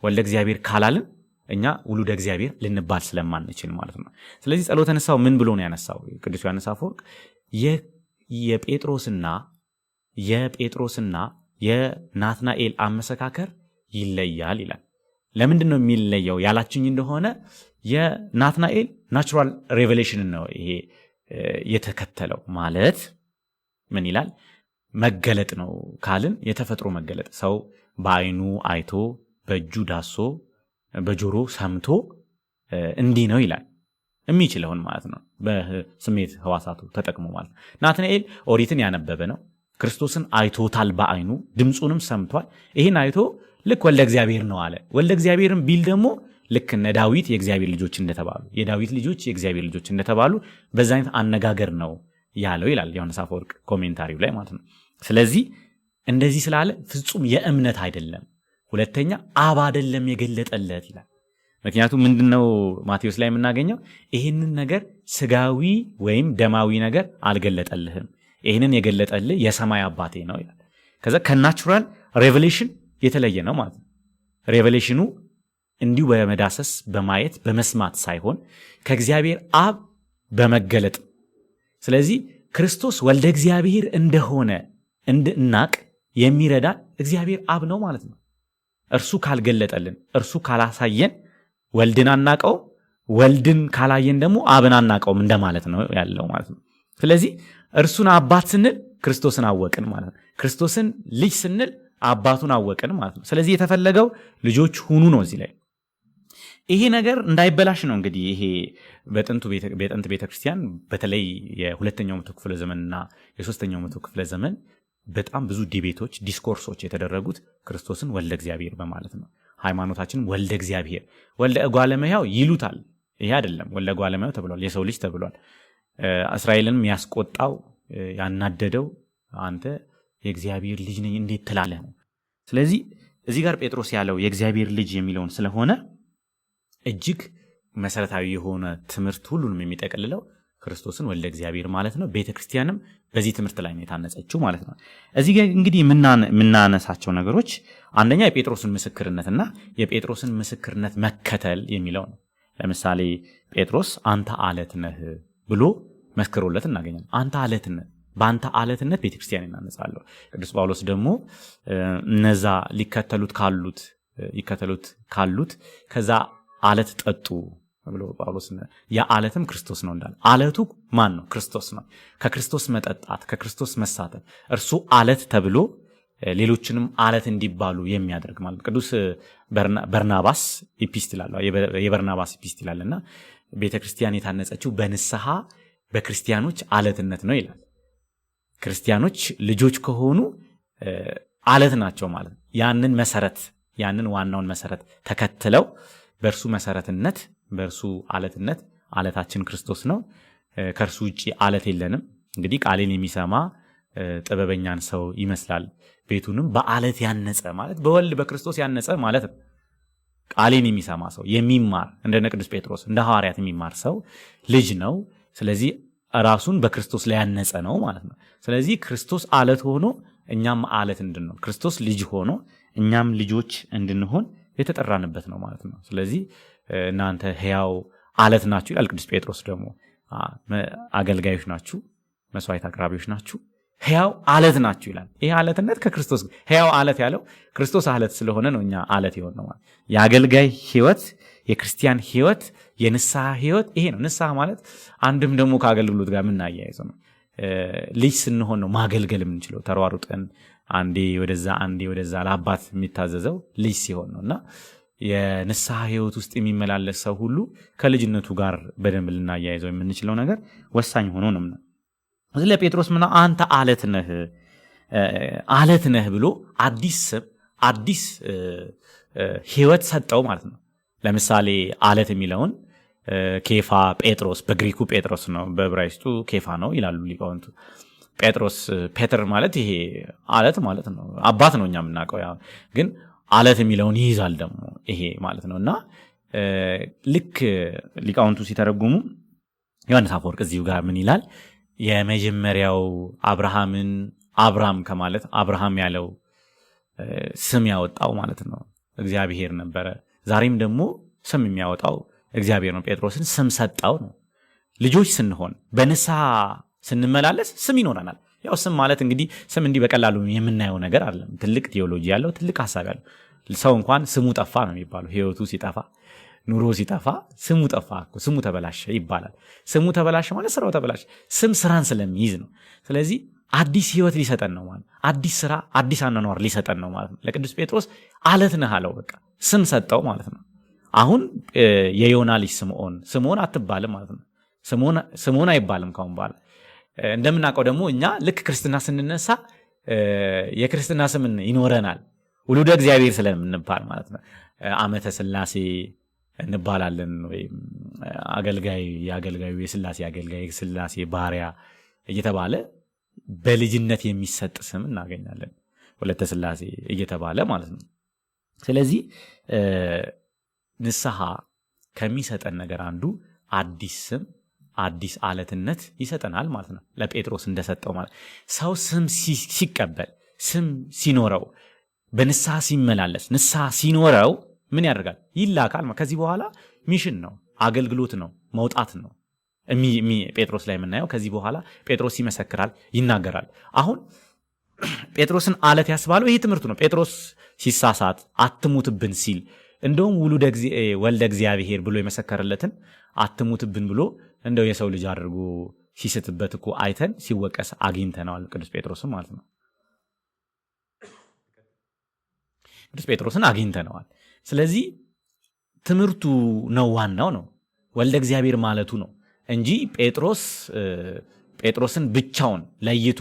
ወልደ እግዚአብሔር ካላልን እኛ ውሉደ እግዚአብሔር ልንባል ስለማንችል ማለት ነው። ስለዚህ ጸሎተ ንስሐው ምን ብሎ ነው ያነሳው ቅዱስ ዮሐንስ አፈወርቅ? የጴጥሮስና የናትናኤል አመሰካከር ይለያል ይላል። ለምንድን ነው የሚለየው ያላችኝ እንደሆነ የናትናኤል ናቹራል ሬቨሌሽን ነው ይሄ የተከተለው። ማለት ምን ይላል? መገለጥ ነው ካልን የተፈጥሮ መገለጥ፣ ሰው በአይኑ አይቶ በእጁ ዳሶ በጆሮ ሰምቶ እንዲህ ነው ይላል የሚችለውን ማለት ነው። በስሜት ህዋሳቱ ተጠቅሞ ማለት ነው። ናትናኤል ኦሪትን ያነበበ ነው። ክርስቶስን አይቶታል፣ በአይኑ ድምፁንም ሰምቷል። ይህን አይቶ ልክ ወልደ እግዚአብሔር ነው አለ። ወልደ እግዚአብሔርን ቢል ደግሞ ልክ እነ ዳዊት የእግዚአብሔር ልጆች እንደተባሉ፣ የዳዊት ልጆች የእግዚአብሔር ልጆች እንደተባሉ በዛ አይነት አነጋገር ነው ያለው ይላል ዮሐንስ አፈወርቅ ኮሜንታሪው ላይ ማለት ነው። ስለዚህ እንደዚህ ስላለ ፍጹም የእምነት አይደለም። ሁለተኛ አብ አይደለም የገለጠለት ይላል። ምክንያቱም ምንድነው ማቴዎስ ላይ የምናገኘው? ይህንን ነገር ስጋዊ ወይም ደማዊ ነገር አልገለጠልህም፣ ይህንን የገለጠልህ የሰማይ አባቴ ነው ይላል። ከዛ ከናቹራል ሬቨሌሽን የተለየ ነው ማለት ነው። ሬቨሌሽኑ እንዲሁ በመዳሰስ በማየት በመስማት ሳይሆን ከእግዚአብሔር አብ በመገለጥ። ስለዚህ ክርስቶስ ወልደ እግዚአብሔር እንደሆነ እንድናቅ የሚረዳን እግዚአብሔር አብ ነው ማለት ነው። እርሱ ካልገለጠልን፣ እርሱ ካላሳየን ወልድን አናቀው፣ ወልድን ካላየን ደግሞ አብን አናቀውም እንደማለት ነው ያለው ማለት ነው። ስለዚህ እርሱን አባት ስንል ክርስቶስን አወቅን ማለት ነው። ክርስቶስን ልጅ ስንል አባቱን አወቅን ማለት ነው። ስለዚህ የተፈለገው ልጆች ሁኑ ነው እዚህ ላይ። ይሄ ነገር እንዳይበላሽ ነው እንግዲህ ይሄ በጥንት ቤተክርስቲያን በተለይ የሁለተኛው መቶ ክፍለ ዘመንና የሶስተኛው መቶ ክፍለ ዘመን በጣም ብዙ ዲቤቶች፣ ዲስኮርሶች የተደረጉት ክርስቶስን ወልደ እግዚአብሔር በማለት ነው። ሃይማኖታችንም ወልደ እግዚአብሔር፣ ወልደ እጓለ እመሕያው ይሉታል። ይሄ አይደለም፣ ወልደ እጓለ እመሕያው ተብሏል፣ የሰው ልጅ ተብሏል። እስራኤልንም ያስቆጣው ያናደደው አንተ የእግዚአብሔር ልጅ ነኝ እንዴት ትላለህ ነው። ስለዚህ እዚህ ጋር ጴጥሮስ ያለው የእግዚአብሔር ልጅ የሚለውን ስለሆነ እጅግ መሰረታዊ የሆነ ትምህርት ሁሉንም የሚጠቀልለው ክርስቶስን ወልደ እግዚአብሔር ማለት ነው። ቤተክርስቲያንም በዚህ ትምህርት ላይ ነው የታነጸችው ማለት ነው። እዚህ ጋር እንግዲህ የምናነሳቸው ነገሮች አንደኛ የጴጥሮስን ምስክርነትና የጴጥሮስን ምስክርነት መከተል የሚለው ነው። ለምሳሌ ጴጥሮስ አንተ አለት ነህ ብሎ መስክሮለት እናገኛለን። አንተ አለት ነህ፣ በአንተ አለትነት ቤተክርስቲያን እናነጻለሁ። ቅዱስ ጳውሎስ ደግሞ እነዛ ሊከተሉት ካሉት ከዛ አለት ጠጡ ብሎ ጳውሎስ የአለትም ክርስቶስ ነው እንዳለ። አለቱ ማን ነው? ክርስቶስ ነው። ከክርስቶስ መጠጣት፣ ከክርስቶስ መሳተፍ፣ እርሱ አለት ተብሎ ሌሎችንም አለት እንዲባሉ የሚያደርግ ማለት። ቅዱስ በርናባስ ኢፒስቶል አለ፣ የበርናባስ ኢፒስቶል አለና ቤተክርስቲያን የታነጸችው በንስሐ በክርስቲያኖች አለትነት ነው ይላል። ክርስቲያኖች ልጆች ከሆኑ አለት ናቸው ማለት። ያንን ዋናውን መሰረት ተከትለው በእርሱ መሰረትነት በእርሱ አለትነት አለታችን ክርስቶስ ነው። ከእርሱ ውጪ አለት የለንም። እንግዲህ ቃሌን የሚሰማ ጥበበኛን ሰው ይመስላል፣ ቤቱንም በአለት ያነጸ ማለት በወልድ በክርስቶስ ያነጸ ማለት ነው። ቃሌን የሚሰማ ሰው የሚማር እንደ ቅዱስ ጴጥሮስ እንደ ሐዋርያት የሚማር ሰው ልጅ ነው። ስለዚህ ራሱን በክርስቶስ ላይ ያነጸ ነው ማለት ነው። ስለዚህ ክርስቶስ አለት ሆኖ እኛም አለት እንድንሆን ክርስቶስ ልጅ ሆኖ እኛም ልጆች እንድንሆን የተጠራንበት ነው ማለት ነው። ስለዚህ እናንተ ሕያው አለት ናችሁ ይላል ቅዱስ ጴጥሮስ። ደግሞ አገልጋዮች ናችሁ፣ መስዋዕት አቅራቢዎች ናችሁ፣ ሕያው አለት ናችሁ ይላል። ይሄ አለትነት ከክርስቶስ ሕያው አለት ያለው ክርስቶስ አለት ስለሆነ ነው እኛ አለት የሆነ ነው ማለት። የአገልጋይ ሕይወት የክርስቲያን ሕይወት የንስሐ ሕይወት ይሄ ነው። ንስሐ ማለት አንድም ደግሞ ከአገልግሎት ጋር የምናያይዘው ነው። ልጅ ስንሆን ነው ማገልገል የምንችለው። ተሯሩጠን አንዴ ወደዛ ለአባት የሚታዘዘው ልጅ ሲሆን ነውና የንስሐ ሕይወት ውስጥ የሚመላለስ ሰው ሁሉ ከልጅነቱ ጋር በደንብ ልናያይዘው የምንችለው ነገር ወሳኝ ሆኖ ነው። ስለዚህ ጴጥሮስ ምና አንተ አለት ነህ ብሎ አዲስ ስም አዲስ ሕይወት ሰጠው ማለት ነው። ለምሳሌ አለት የሚለውን ኬፋ ጴጥሮስ በግሪኩ ጴጥሮስ ነው፣ በዕብራይስጡ ኬፋ ነው ይላሉ ሊቃውንቱ። ጴጥሮስ ፔትር ማለት ይሄ አለት ማለት ነው። አባት ነው እኛ የምናውቀው፣ ግን አለት የሚለውን ይይዛል ደግሞ ይሄ ማለት ነውና ልክ ሊቃውንቱ ሲተረጉሙ ዮሐንስ አፈወርቅ እዚሁ ጋር ምን ይላል? የመጀመሪያው አብርሃም ከማለት አብርሃም ያለው ስም ያወጣው ማለት ነው እግዚአብሔር ነበረ። ዛሬም ደግሞ ስም የሚያወጣው እግዚአብሔር ነው። ጴጥሮስን ስም ሰጣው ነው። ልጆች ስንሆን በንስሐ ስንመላለስ ስም ይኖረናል። ያው ስም ማለት እንግዲህ ስም እንዲህ በቀላሉ የምናየው ነገር አይደለም። ትልቅ ቴዎሎጂ ያለው ትልቅ ሐሳብ ያለው ሰው እንኳን ስሙ ጠፋ ነው የሚባለው። ሕይወቱ ሲጠፋ ኑሮ ሲጠፋ ስሙ ጠፋ እኮ ስሙ ተበላሸ ይባላል። ስሙ ተበላሸ ማለት ስራው ተበላሸ። ስም ስራን ስለሚይዝ ነው። ስለዚህ አዲስ ሕይወት ሊሰጠን ነው ማለት አዲስ ስራ አዲስ አኗኗር ሊሰጠን ነው ማለት ነው። ለቅዱስ ጴጥሮስ አለት ነህ አለው። በቃ ስም ሰጠው ማለት ነው። አሁን የዮና ልጅ ስምዖን አትባልም ማለት ነው። ስምዖን አይባልም ካሁን በኋላ። እንደምናውቀው ደግሞ እኛ ልክ ክርስትና ስንነሳ የክርስትና ስም ይኖረናል ውሉደ እግዚአብሔር ስለምንባል ማለት ነው። አመተ ሥላሴ እንባላለን፣ ወይም የአገልጋዩ የሥላሴ አገልጋይ የሥላሴ ባሪያ እየተባለ በልጅነት የሚሰጥ ስም እናገኛለን። ወለተ ሥላሴ እየተባለ ማለት ነው። ስለዚህ ንስሐ ከሚሰጠን ነገር አንዱ አዲስ ስም አዲስ አለትነት ይሰጠናል ማለት ነው። ለጴጥሮስ እንደሰጠው ማለት ሰው ስም ሲቀበል ስም ሲኖረው በንስሐ ሲመላለስ ንስሐ ሲኖረው ምን ያደርጋል? ይላካል። ከዚህ በኋላ ሚሽን ነው፣ አገልግሎት ነው፣ መውጣት ነው። ጴጥሮስ ላይ የምናየው ከዚህ በኋላ ጴጥሮስ ይመሰክራል፣ ይናገራል። አሁን ጴጥሮስን አለት ያስባለው ይሄ ትምህርቱ ነው። ጴጥሮስ ሲሳሳት አትሙትብን ሲል እንደውም ወልደ እግዚአብሔር ብሎ የመሰከረለትን አትሙትብን ብሎ እንደው የሰው ልጅ አድርጎ ሲስትበት እኮ አይተን ሲወቀስ አግኝተነዋል ቅዱስ ጴጥሮስን ማለት ነው። ቅዱስ ጴጥሮስን አግኝተነዋል። ስለዚህ ትምህርቱ ነው ዋናው ነው ወልደ እግዚአብሔር ማለቱ ነው እንጂ ጴጥሮስን ብቻውን ለይቶ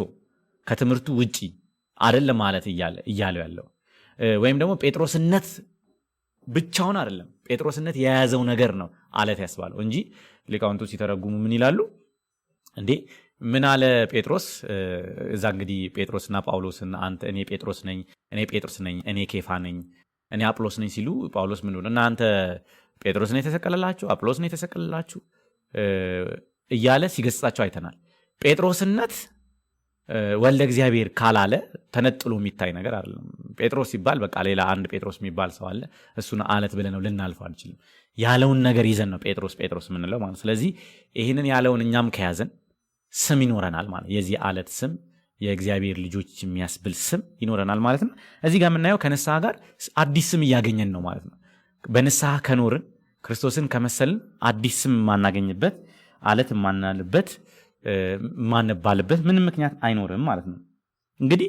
ከትምህርቱ ውጪ አይደለም ማለት እያለው ያለው ወይም ደግሞ ጴጥሮስነት ብቻውን አይደለም፣ ጴጥሮስነት የያዘው ነገር ነው አለት ያስባለው እንጂ ሊቃውንቱ ሲተረጉሙ ምን ይላሉ እንዴ? ምን አለ ጴጥሮስ እዛ እንግዲህ ጴጥሮስና ጳውሎስን እኔ ጴጥሮስ ነኝ፣ እኔ ኬፋ ነኝ፣ እኔ አጵሎስ ነኝ ሲሉ ጳውሎስ ምን ሆነ? እናንተ ጴጥሮስ ነው የተሰቀለላችሁ፣ አጵሎስ ነው የተሰቀለላችሁ እያለ ሲገስጻቸው አይተናል። ጴጥሮስነት ወልደ እግዚአብሔር ካላለ ተነጥሎ የሚታይ ነገር አይደለም። ጴጥሮስ ሲባል በቃ ሌላ አንድ ጴጥሮስ የሚባል ሰው አለ፣ እሱን አለት ብለን ነው ልናልፈው አንችልም። ያለውን ነገር ይዘን ነው ጴጥሮስ የምንለው ማለት። ስለዚህ ይህንን ያለውን እኛም ከያዘን ስም ይኖረናል ማለት። የዚህ አለት ስም የእግዚአብሔር ልጆች የሚያስብል ስም ይኖረናል ማለት ነው። እዚህ ጋር የምናየው ከንስሐ ጋር አዲስ ስም እያገኘን ነው ማለት ነው። በንስሐ ከኖርን ክርስቶስን ከመሰልን አዲስ ስም የማናገኝበት አለት የማናልበት ማንባልበት ምንም ምክንያት አይኖርም ማለት ነው። እንግዲህ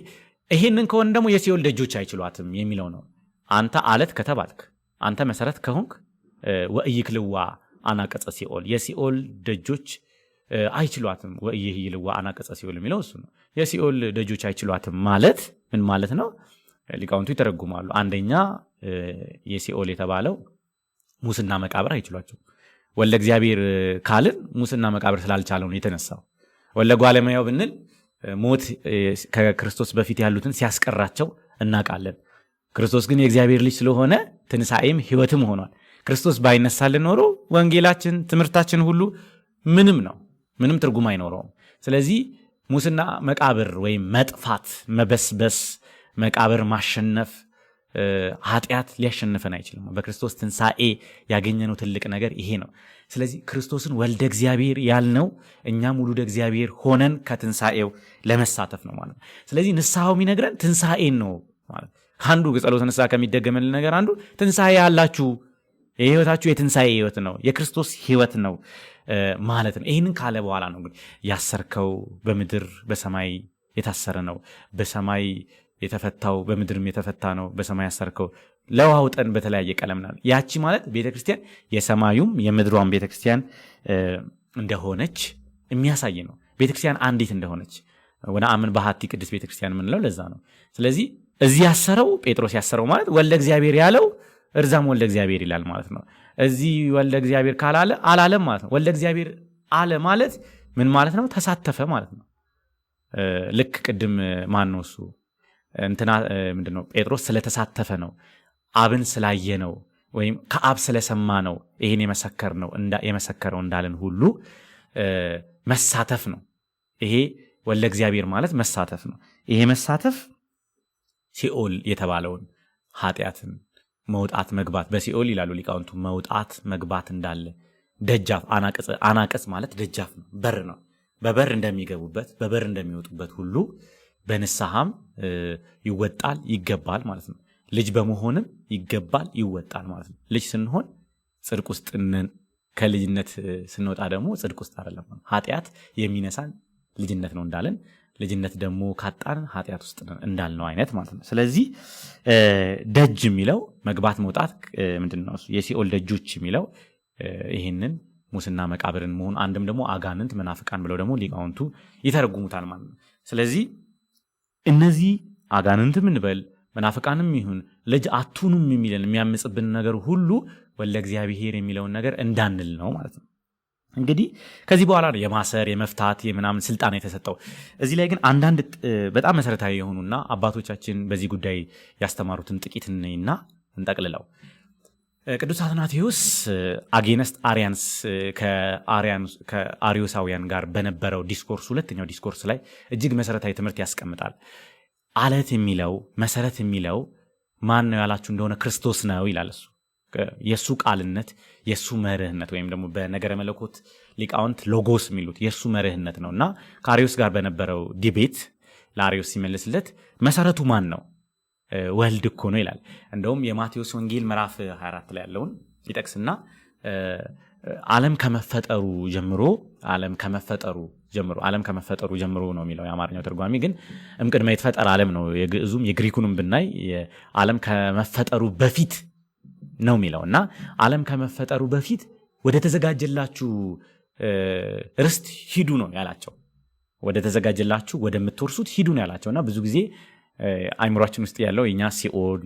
ይሄንን ከሆነ ደግሞ የሲኦል ደጆች አይችሏትም የሚለው ነው። አንተ አለት ከተባልክ አንተ መሰረት ከሆንክ ወኢይክልዋ አናቀጸ ሲኦል፣ የሲኦል ደጆች አይችሏትም። ወኢይክልዋ አናቀጸ ሲኦል የሚለው እሱ ነው። የሲኦል ደጆች አይችሏትም ማለት ምን ማለት ነው? ሊቃውንቱ ይተረጉማሉ። አንደኛ የሲኦል የተባለው ሙስና መቃብር አይችሏቸው። ወልደ እግዚአብሔር ካልን ሙስና መቃብር ስላልቻለው ነው የተነሳው። ወልደ ጓለማያው ብንል ሞት ከክርስቶስ በፊት ያሉትን ሲያስቀራቸው እናውቃለን። ክርስቶስ ግን የእግዚአብሔር ልጅ ስለሆነ ትንሣኤም ሕይወትም ሆኗል። ክርስቶስ ባይነሳልን ኖሮ ወንጌላችን ትምህርታችን ሁሉ ምንም ነው፣ ምንም ትርጉም አይኖረውም። ስለዚህ ሙስና መቃብር ወይም መጥፋት፣ መበስበስ፣ መቃብር ማሸነፍ፣ ኃጢአት ሊያሸንፈን አይችልም። በክርስቶስ ትንሣኤ ያገኘነው ትልቅ ነገር ይሄ ነው። ስለዚህ ክርስቶስን ወልደ እግዚአብሔር ያልነው እኛም ውሉደ እግዚአብሔር ሆነን ከትንሣኤው ለመሳተፍ ነው ማለት ነው። ስለዚህ ንስሐው የሚነግረን ትንሣኤን ነው ማለት አንዱ ጸሎተ ንስሐ ከሚደገመልን ነገር አንዱ ትንሣኤ ያላችሁ የህይወታችሁ የትንሣኤ ህይወት ነው፣ የክርስቶስ ህይወት ነው ማለት ነው። ይህንን ካለ በኋላ ነው እንግዲህ ያሰርከው በምድር በሰማይ የታሰረ ነው፣ በሰማይ የተፈታው በምድርም የተፈታ ነው፣ በሰማይ ያሰርከው ለዋውጠን በተለያየ ቀለም ነው። ያቺ ማለት ቤተክርስቲያን የሰማዩም የምድሯም ቤተክርስቲያን እንደሆነች የሚያሳይ ነው። ቤተክርስቲያን አንዲት እንደሆነች ወደ አምን ባህቲ ቅድስት ቤተክርስቲያን የምንለው ለዛ ነው። ስለዚህ እዚህ ያሰረው ጴጥሮስ ያሰረው ማለት ወልደ እግዚአብሔር ያለው እርዛም ወልደ እግዚአብሔር ይላል ማለት ነው። እዚህ ወልደ እግዚአብሔር ካላለ አላለም ማለት ነው። ወልደ እግዚአብሔር አለ ማለት ምን ማለት ነው? ተሳተፈ ማለት ነው። ልክ ቅድም ማን ነው እሱ እንትና ምንድነው ጴጥሮስ ስለተሳተፈ ነው፣ አብን ስላየ ነው፣ ወይም ከአብ ስለሰማ ነው ይሄን የመሰከረው እንዳለን ሁሉ መሳተፍ ነው። ይሄ ወልደ እግዚአብሔር ማለት መሳተፍ ነው። ይሄ መሳተፍ ሲኦል የተባለውን ኃጢአትን መውጣት መግባት፣ በሲኦል ይላሉ ሊቃውንቱ መውጣት መግባት እንዳለ ደጃፍ፣ አናቅጽ ማለት ደጃፍ ነው፣ በር ነው። በበር እንደሚገቡበት በበር እንደሚወጡበት ሁሉ በንስሐም ይወጣል ይገባል ማለት ነው። ልጅ በመሆንም ይገባል ይወጣል ማለት ነው። ልጅ ስንሆን ጽድቅ ውስጥ ከልጅነት ስንወጣ ደግሞ ጽድቅ ውስጥ አይደለም። ኃጢአት የሚነሳን ልጅነት ነው እንዳለን፣ ልጅነት ደግሞ ካጣን ኃጢአት ውስጥ እንዳልነው አይነት ማለት ነው። ስለዚህ ደጅ የሚለው መግባት መውጣት ምንድነው? የሲኦል ደጆች የሚለው ይህንን ሙስና መቃብርን መሆን፣ አንድም ደግሞ አጋንንት መናፍቃን ብለው ደግሞ ሊቃውንቱ ይተረጉሙታል ማለት ነው። ስለዚህ እነዚህ አጋንንትም እንበል መናፍቃንም ይሁን ልጅ አቱንም የሚለን የሚያምጽብን ነገር ሁሉ ወልደ እግዚአብሔር የሚለውን ነገር እንዳንል ነው ማለት ነው። እንግዲህ ከዚህ በኋላ ነው የማሰር የመፍታት የምናምን ስልጣን የተሰጠው። እዚህ ላይ ግን አንዳንድ በጣም መሰረታዊ የሆኑና አባቶቻችን በዚህ ጉዳይ ያስተማሩትን ጥቂት እና እንጠቅልለው። ቅዱስ አትናቴዎስ አጌነስት አሪያንስ ከአሪዮሳውያን ጋር በነበረው ዲስኮርስ፣ ሁለተኛው ዲስኮርስ ላይ እጅግ መሰረታዊ ትምህርት ያስቀምጣል። አለት የሚለው መሰረት የሚለው ማን ነው ያላችሁ እንደሆነ ክርስቶስ ነው ይላል። እሱ የሱ ቃልነት የሱ መርህነት ወይም ደግሞ በነገረ መለኮት ሊቃውንት ሎጎስ የሚሉት የሱ መርህነት ነውና ከአሪዮስ ጋር በነበረው ዲቤት ለአሪዮስ ሲመልስለት መሰረቱ ማን ነው? ወልድ እኮ ነው ይላል። እንደውም የማቴዎስ ወንጌል ምዕራፍ 24 ላይ ያለውን ይጠቅስና ዓለም ከመፈጠሩ ጀምሮ ነው የሚለው የአማርኛው ተርጓሚ። ግን እምቅድመ ይትፈጠር ዓለም ነው የግዕዙም የግሪኩንም ብናይ ዓለም ከመፈጠሩ በፊት ነው የሚለውና ዓለም ከመፈጠሩ በፊት ወደ ተዘጋጀላችሁ ርስት ሂዱ ነው ያላቸው። ወደ ተዘጋጀላችሁ ወደምትወርሱት ሂዱ ነው ያላቸውና ብዙ ጊዜ አይምሯችን ውስጥ ያለው የኛ ሲኦል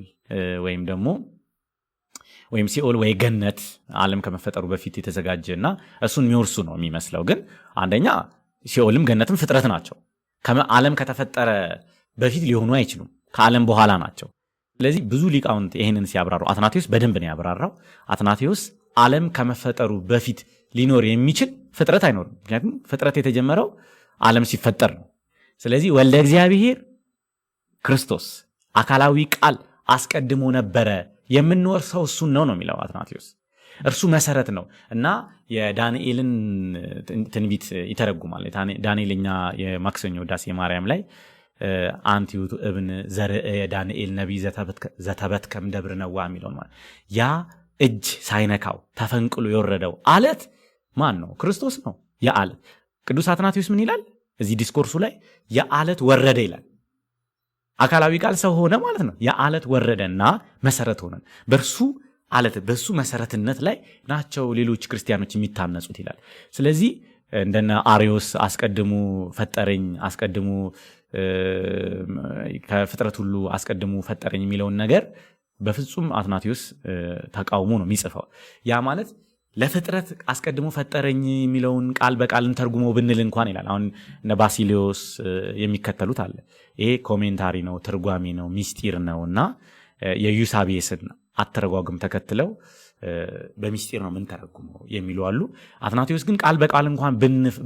ወይም ሲኦል ወይ ገነት ዓለም ከመፈጠሩ በፊት የተዘጋጀና እሱን የሚወርሱ ነው የሚመስለው። ግን አንደኛ ሲኦልም ገነትም ፍጥረት ናቸው። ዓለም ከተፈጠረ በፊት ሊሆኑ አይችሉም፣ ከዓለም በኋላ ናቸው። ስለዚህ ብዙ ሊቃውንት ይሄንን ሲያብራሩ አትናቴዎስ በደንብ ነው ያብራራው። አትናቴዎስ ዓለም ከመፈጠሩ በፊት ሊኖር የሚችል ፍጥረት አይኖርም። ምክንያቱም ፍጥረት የተጀመረው ዓለም ሲፈጠር ነው። ስለዚህ ወልደ እግዚአብሔር ክርስቶስ አካላዊ ቃል አስቀድሞ ነበረ፣ የምንወርሰው እሱን ነው የሚለው አትናቴዎስ። እርሱ መሰረት ነው እና የዳንኤልን ትንቢት ይተረጉማል። ዳንኤልኛ የማክሰኞ ውዳሴ ማርያም ላይ አንቲ ውእቱ እብን ዘርእ ዳንኤል ነቢይ ዘተበትከም ደብረ ነዋ የሚለው ማለት ያ እጅ ሳይነካው ተፈንቅሎ የወረደው አለት ማን ነው? ክርስቶስ ነው። የአለት ቅዱስ አትናቴዎስ ምን ይላል እዚህ ዲስኮርሱ ላይ? የአለት ወረደ ይላል። አካላዊ ቃል ሰው ሆነ ማለት ነው። የአለት ወረደና መሰረት ሆነን በእርሱ አለት በሱ መሰረትነት ላይ ናቸው ሌሎች ክርስቲያኖች የሚታነጹት ይላል። ስለዚህ እንደነ አሪዮስ አስቀድሙ ፈጠረኝ አስቀድሙ ከፍጥረት ሁሉ አስቀድሙ ፈጠረኝ የሚለውን ነገር በፍጹም አትናቴዎስ ተቃውሞ ነው የሚጽፈው። ያ ማለት ለፍጥረት አስቀድሞ ፈጠረኝ የሚለውን ቃል በቃል እንተርጉመው ብንል እንኳን ይላል። አሁን እነ ባሲሊዮስ የሚከተሉት አለ። ይሄ ኮሜንታሪ ነው፣ ትርጓሜ ነው፣ ሚስጢር ነውና የዩሳቤስን አተረጓጉም ተከትለው በሚስጢር ነው ምን ተረጉመው የሚሉ አሉ። አትናቴዎስ ግን ቃል በቃል እንኳን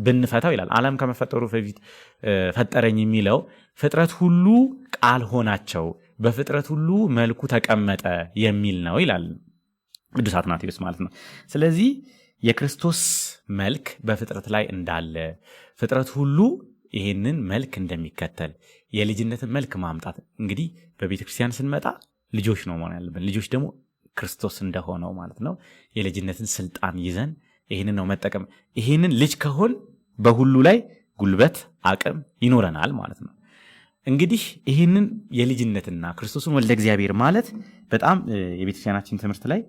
ብንፈታው ይላል ዓለም ከመፈጠሩ በፊት ፈጠረኝ የሚለው ፍጥረት ሁሉ ቃል ሆናቸው በፍጥረት ሁሉ መልኩ ተቀመጠ የሚል ነው ይላል ቅዱስ አትናቴዎስ ማለት ነው። ስለዚህ የክርስቶስ መልክ በፍጥረት ላይ እንዳለ ፍጥረት ሁሉ ይሄንን መልክ እንደሚከተል የልጅነትን መልክ ማምጣት እንግዲህ በቤተክርስቲያን ስንመጣ ልጆች ነው ማለት ያለብን። ልጆች ደግሞ ክርስቶስ እንደሆነው ማለት ነው የልጅነትን ስልጣን ይዘን ይሄንን ነው መጠቀም። ይሄንን ልጅ ከሆን በሁሉ ላይ ጉልበት አቅም ይኖረናል ማለት ነው። እንግዲህ ይሄንን የልጅነትና ክርስቶስን ወልደ እግዚአብሔር ማለት በጣም የቤተክርስቲያናችን ትምህርት ላይ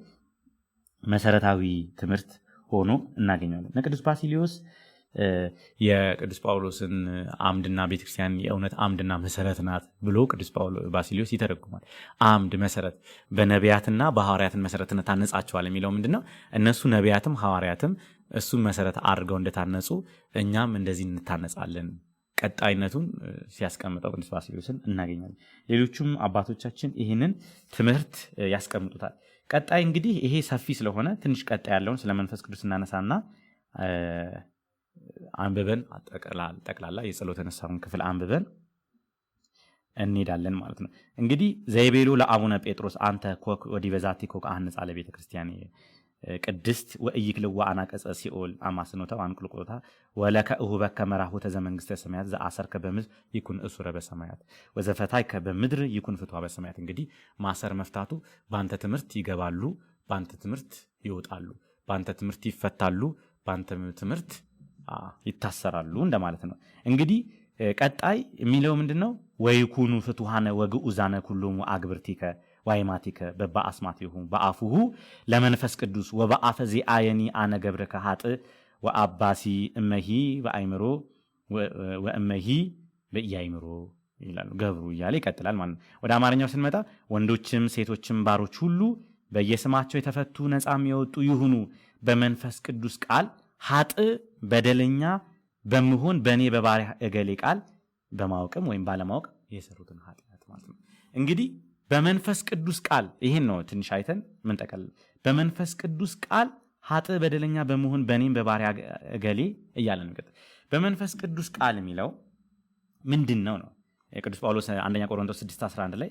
መሰረታዊ ትምህርት ሆኖ እናገኛለን። ቅዱስ ባሲሊዮስ የቅዱስ ጳውሎስን አምድና ቤተክርስቲያን የእውነት አምድና መሰረት ናት ብሎ ቅዱስ ባሲሊዮስ ይተረጉማል። አምድ መሰረት በነቢያትና በሐዋርያትን መሰረትነት ታነጻቸዋል የሚለው ምንድነው? እነሱ ነቢያትም ሐዋርያትም እሱን መሰረት አድርገው እንደታነጹ እኛም እንደዚህ እንታነጻለን። ቀጣይነቱን ሲያስቀምጠው ቅዱስ ባሲሊዮስን እናገኛለን። ሌሎቹም አባቶቻችን ይህንን ትምህርት ያስቀምጡታል። ቀጣይ እንግዲህ ይሄ ሰፊ ስለሆነ ትንሽ ቀጣይ ያለውን ስለ መንፈስ ቅዱስ እናነሳና አንብበን ጠቅላላ የጸሎተ ንስሐውን ክፍል አንብበን እንሄዳለን ማለት ነው። እንግዲህ ዘይቤሉ ለአቡነ ጴጥሮስ አንተ ኮክ ወዲበ ዛቲ ኮክ አህንጻ ለቤተ ክርስቲያን ቅድስት ወኢይክልዋ አናቀጸ ሲኦል አማስኖታ አንቅልቆታ ወለከ እሁበከ መራሁተ ዘመንግስተ ሰማያት ዘአሰርከ በምድር ይኩን እሱረ በሰማያት ወዘፈታይከ በምድር ይኩን ፍትዋ በሰማያት። እንግዲህ ማሰር መፍታቱ በአንተ ትምህርት ይገባሉ፣ በአንተ ትምህርት ይወጣሉ፣ በአንተ ትምህርት ይፈታሉ፣ በአንተ ትምህርት ይታሰራሉ እንደማለት ነው። እንግዲህ ቀጣይ የሚለው ምንድነው? ወይኩኑ ፍቱሃነ ወግኡዛነ ኩሎሙ አግብርቲከ ዋይማቲከ በበአስማቲሁ በአፉሁ ለመንፈስ ቅዱስ ወበአፈ ዚአየኒ አነ ገብረከ ሀጥ ወአባሲ እመሂ በአይምሮ ወእመሂ በኢያይምሮ ይላሉ። ገብሩ እያለ ይቀጥላል ማለት ነው። ወደ አማርኛው ስንመጣ ወንዶችም ሴቶችም ባሮች ሁሉ በየስማቸው የተፈቱ ነፃም የወጡ ይሁኑ በመንፈስ ቅዱስ ቃል ሀጥ በደለኛ በመሆን በእኔ በባሪያ እገሌ ቃል በማወቅም ወይም ባለማወቅ የሰሩትን ኃጢአት ማለት ነው። እንግዲህ በመንፈስ ቅዱስ ቃል ይሄን ነው ትንሽ አይተን ምን ጠቀል በመንፈስ ቅዱስ ቃል ሀጥ በደለኛ በመሆን በእኔም በባሪያ እገሌ እያለ ነው። በመንፈስ ቅዱስ ቃል የሚለው ምንድነው ነው? ቅዱስ ጳውሎስ አንደኛ ቆሮንቶስ 6:11 ላይ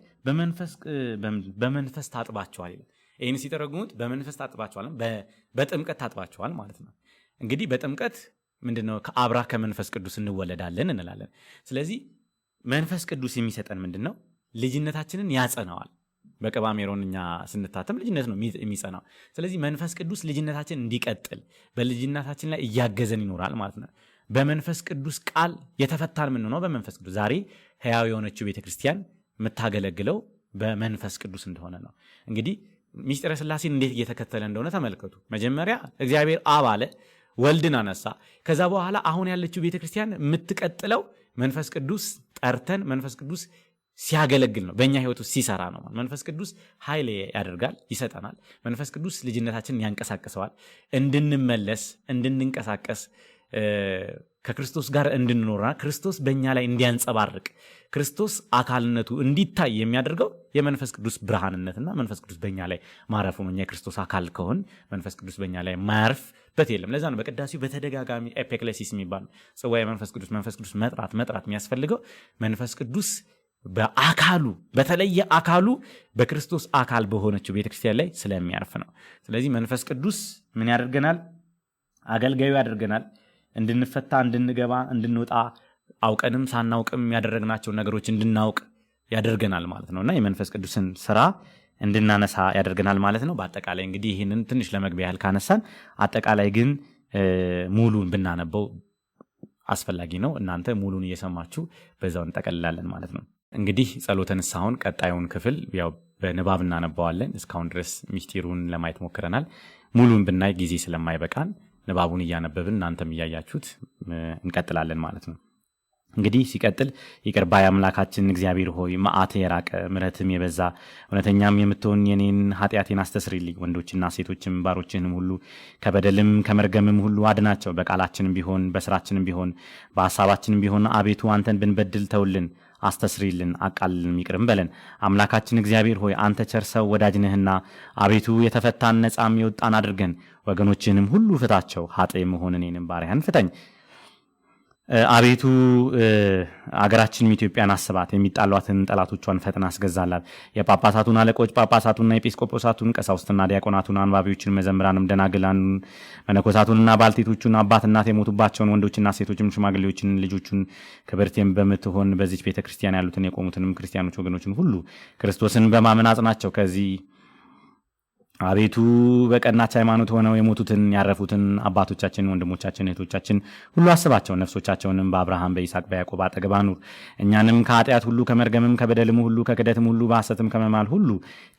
በመንፈስ ታጥባቸዋል ይላል። ይህን ሲተረጉሙት በመንፈስ ታጥባቸዋል በጥምቀት ታጥባቸዋል ማለት ነው። እንግዲህ በጥምቀት ምንድነው? ከአብራ ከመንፈስ ቅዱስ እንወለዳለን እንላለን። ስለዚህ መንፈስ ቅዱስ የሚሰጠን ምንድነው? ልጅነታችንን ያጸናዋል። በቅባ ሜሮን እኛ ስንታተም ልጅነት ነው የሚጸናው። ስለዚህ መንፈስ ቅዱስ ልጅነታችን እንዲቀጥል በልጅነታችን ላይ እያገዘን ይኖራል ማለት ነው። በመንፈስ ቅዱስ ቃል የተፈታን ምን ነው? በመንፈስ ቅዱስ ዛሬ ሕያው የሆነችው ቤተክርስቲያን የምታገለግለው በመንፈስ ቅዱስ እንደሆነ ነው። እንግዲህ ሚስጥረ ሥላሴን እንዴት እየተከተለ እንደሆነ ተመልከቱ። መጀመሪያ እግዚአብሔር አብ አለ፣ ወልድን አነሳ። ከዛ በኋላ አሁን ያለችው ቤተክርስቲያን የምትቀጥለው መንፈስ ቅዱስ ጠርተን መንፈስ ቅዱስ ሲያገለግል ነው፣ በእኛ ህይወት ውስጥ ሲሰራ ነው። መንፈስ ቅዱስ ኃይል ያደርጋል፣ ይሰጠናል። መንፈስ ቅዱስ ልጅነታችንን ያንቀሳቅሰዋል። እንድንመለስ እንድንንቀሳቀስ ከክርስቶስ ጋር እንድንኖርና ክርስቶስ በእኛ ላይ እንዲያንጸባርቅ ክርስቶስ አካልነቱ እንዲታይ የሚያደርገው የመንፈስ ቅዱስ ብርሃንነትና መንፈስ ቅዱስ በእኛ ላይ ማረፉ ነው። እኛ የክርስቶስ አካል ከሆን መንፈስ ቅዱስ በእኛ ላይ ማያርፍበት የለም። ለዛ ነው በቅዳሴው በተደጋጋሚ ኤፒክሌሲስ የሚባል ጽዋዬ መንፈስ ቅዱስ መጥራት የሚያስፈልገው መንፈስ ቅዱስ በአካሉ በተለየ አካሉ በክርስቶስ አካል በሆነችው ቤተክርስቲያን ላይ ስለሚያርፍ ነው። ስለዚህ መንፈስ ቅዱስ ምን ያደርገናል? አገልጋዩ ያደርገናል። እንድንፈታ፣ እንድንገባ፣ እንድንወጣ አውቀንም ሳናውቅም ያደረግናቸው ነገሮች እንድናውቅ ያደርገናል ማለት ነውና የመንፈስ ቅዱስን ስራ እንድናነሳ ያደርገናል ማለት ነው። በአጠቃላይ እንግዲህ ይህንን ትንሽ ለመግቢያ ያህል ካነሳን አጠቃላይ ግን ሙሉን ብናነበው አስፈላጊ ነው። እናንተ ሙሉን እየሰማችሁ በዛው እንጠቀልላለን ማለት ነው። እንግዲህ ጸሎተ ንስሐውን ቀጣዩን ክፍል ያው በንባብ እናነባዋለን። እስካሁን ድረስ ሚስጢሩን ለማየት ሞክረናል። ሙሉን ብናይ ጊዜ ስለማይበቃን ንባቡን እያነበብን እናንተም እያያችሁት እንቀጥላለን ማለት ነው። እንግዲህ ሲቀጥል ይቅር ባይ አምላካችን እግዚአብሔር ሆይ መዓት የራቀ ምሕረትም የበዛ እውነተኛም የምትሆን የኔን ኃጢአቴን አስተስሪልኝ። ወንዶችና ሴቶችም ባሮችንም ሁሉ ከበደልም ከመርገምም ሁሉ አድናቸው። በቃላችንም ቢሆን በስራችንም ቢሆን በሐሳባችንም ቢሆን አቤቱ አንተን ብንበድል ተውልን። አስተስሪልን፣ አቃልልን፣ ይቅርም በለን። አምላካችን እግዚአብሔር ሆይ አንተ ቸር ሰው ወዳጅ ነህና አቤቱ የተፈታን ነፃም የወጣን አድርገን፣ ወገኖችንም ሁሉ ፍታቸው። ኃጥእ መሆን እኔንም ባሪያህን ፍታኝ። አቤቱ አገራችንም ኢትዮጵያን አስባት። የሚጣሏትን ጠላቶቿን ፈጥና አስገዛላት። የጳጳሳቱን አለቆች ጳጳሳቱንና ኤጲስቆጶሳቱን ቀሳውስትና ዲያቆናቱን አንባቢዎችን መዘምራንም ደናግላን መነኮሳቱንና ባልቴቶቹን አባት እናት የሞቱባቸውን ወንዶችና ሴቶችም ሽማግሌዎችን ልጆቹን ክብርቴም በምትሆን በዚች ቤተክርስቲያን ያሉትን የቆሙትንም ክርስቲያኖች ወገኖችን ሁሉ ክርስቶስን በማመን አጽናቸው። ከዚህ አቤቱ በቀናች ሃይማኖት ሆነው የሞቱትን ያረፉትን አባቶቻችን ወንድሞቻችን እህቶቻችን ሁሉ አስባቸው። ነፍሶቻቸውንም በአብርሃም በይስሐቅ በያዕቆብ አጠገብ አኑር። እኛንም ከኃጢአት ሁሉ ከመርገምም ከበደልም ሁሉ ከክደትም ሁሉ በሐሰትም ከመማል ሁሉ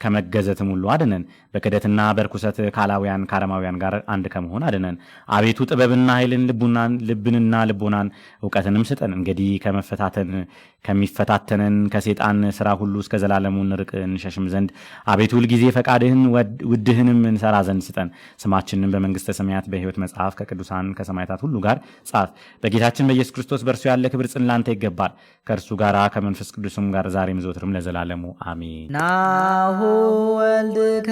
ከመገዘትም ሁሉ አድነን። በክደትና በርኩሰት ካላውያን ከአረማውያን ጋር አንድ ከመሆን አድነን። አቤቱ ጥበብና ኃይልን ልብንና ልቦናን እውቀትንም ስጠን። እንግዲህ ከሚፈታተነን ከሴጣን ስራ ሁሉ እስከ ዘላለሙ እንርቅ እንሸሽም ዘንድ አቤቱ ሁልጊዜ ፈቃድህን ውድህንም እንሰራ ዘንድ ስጠን። ስማችንን በመንግስተ ሰማያት በሕይወት መጽሐፍ ከቅዱሳን ከሰማዕታት ሁሉ ጋር ጻፍ። በጌታችን በኢየሱስ ክርስቶስ በእርሱ ያለ ክብር ጽን ላንተ ይገባል። ከእርሱ ጋር ከመንፈስ ቅዱስም ጋር ዛሬም ዘወትርም ለዘላለሙ አሜን። ናሁ ወልድከ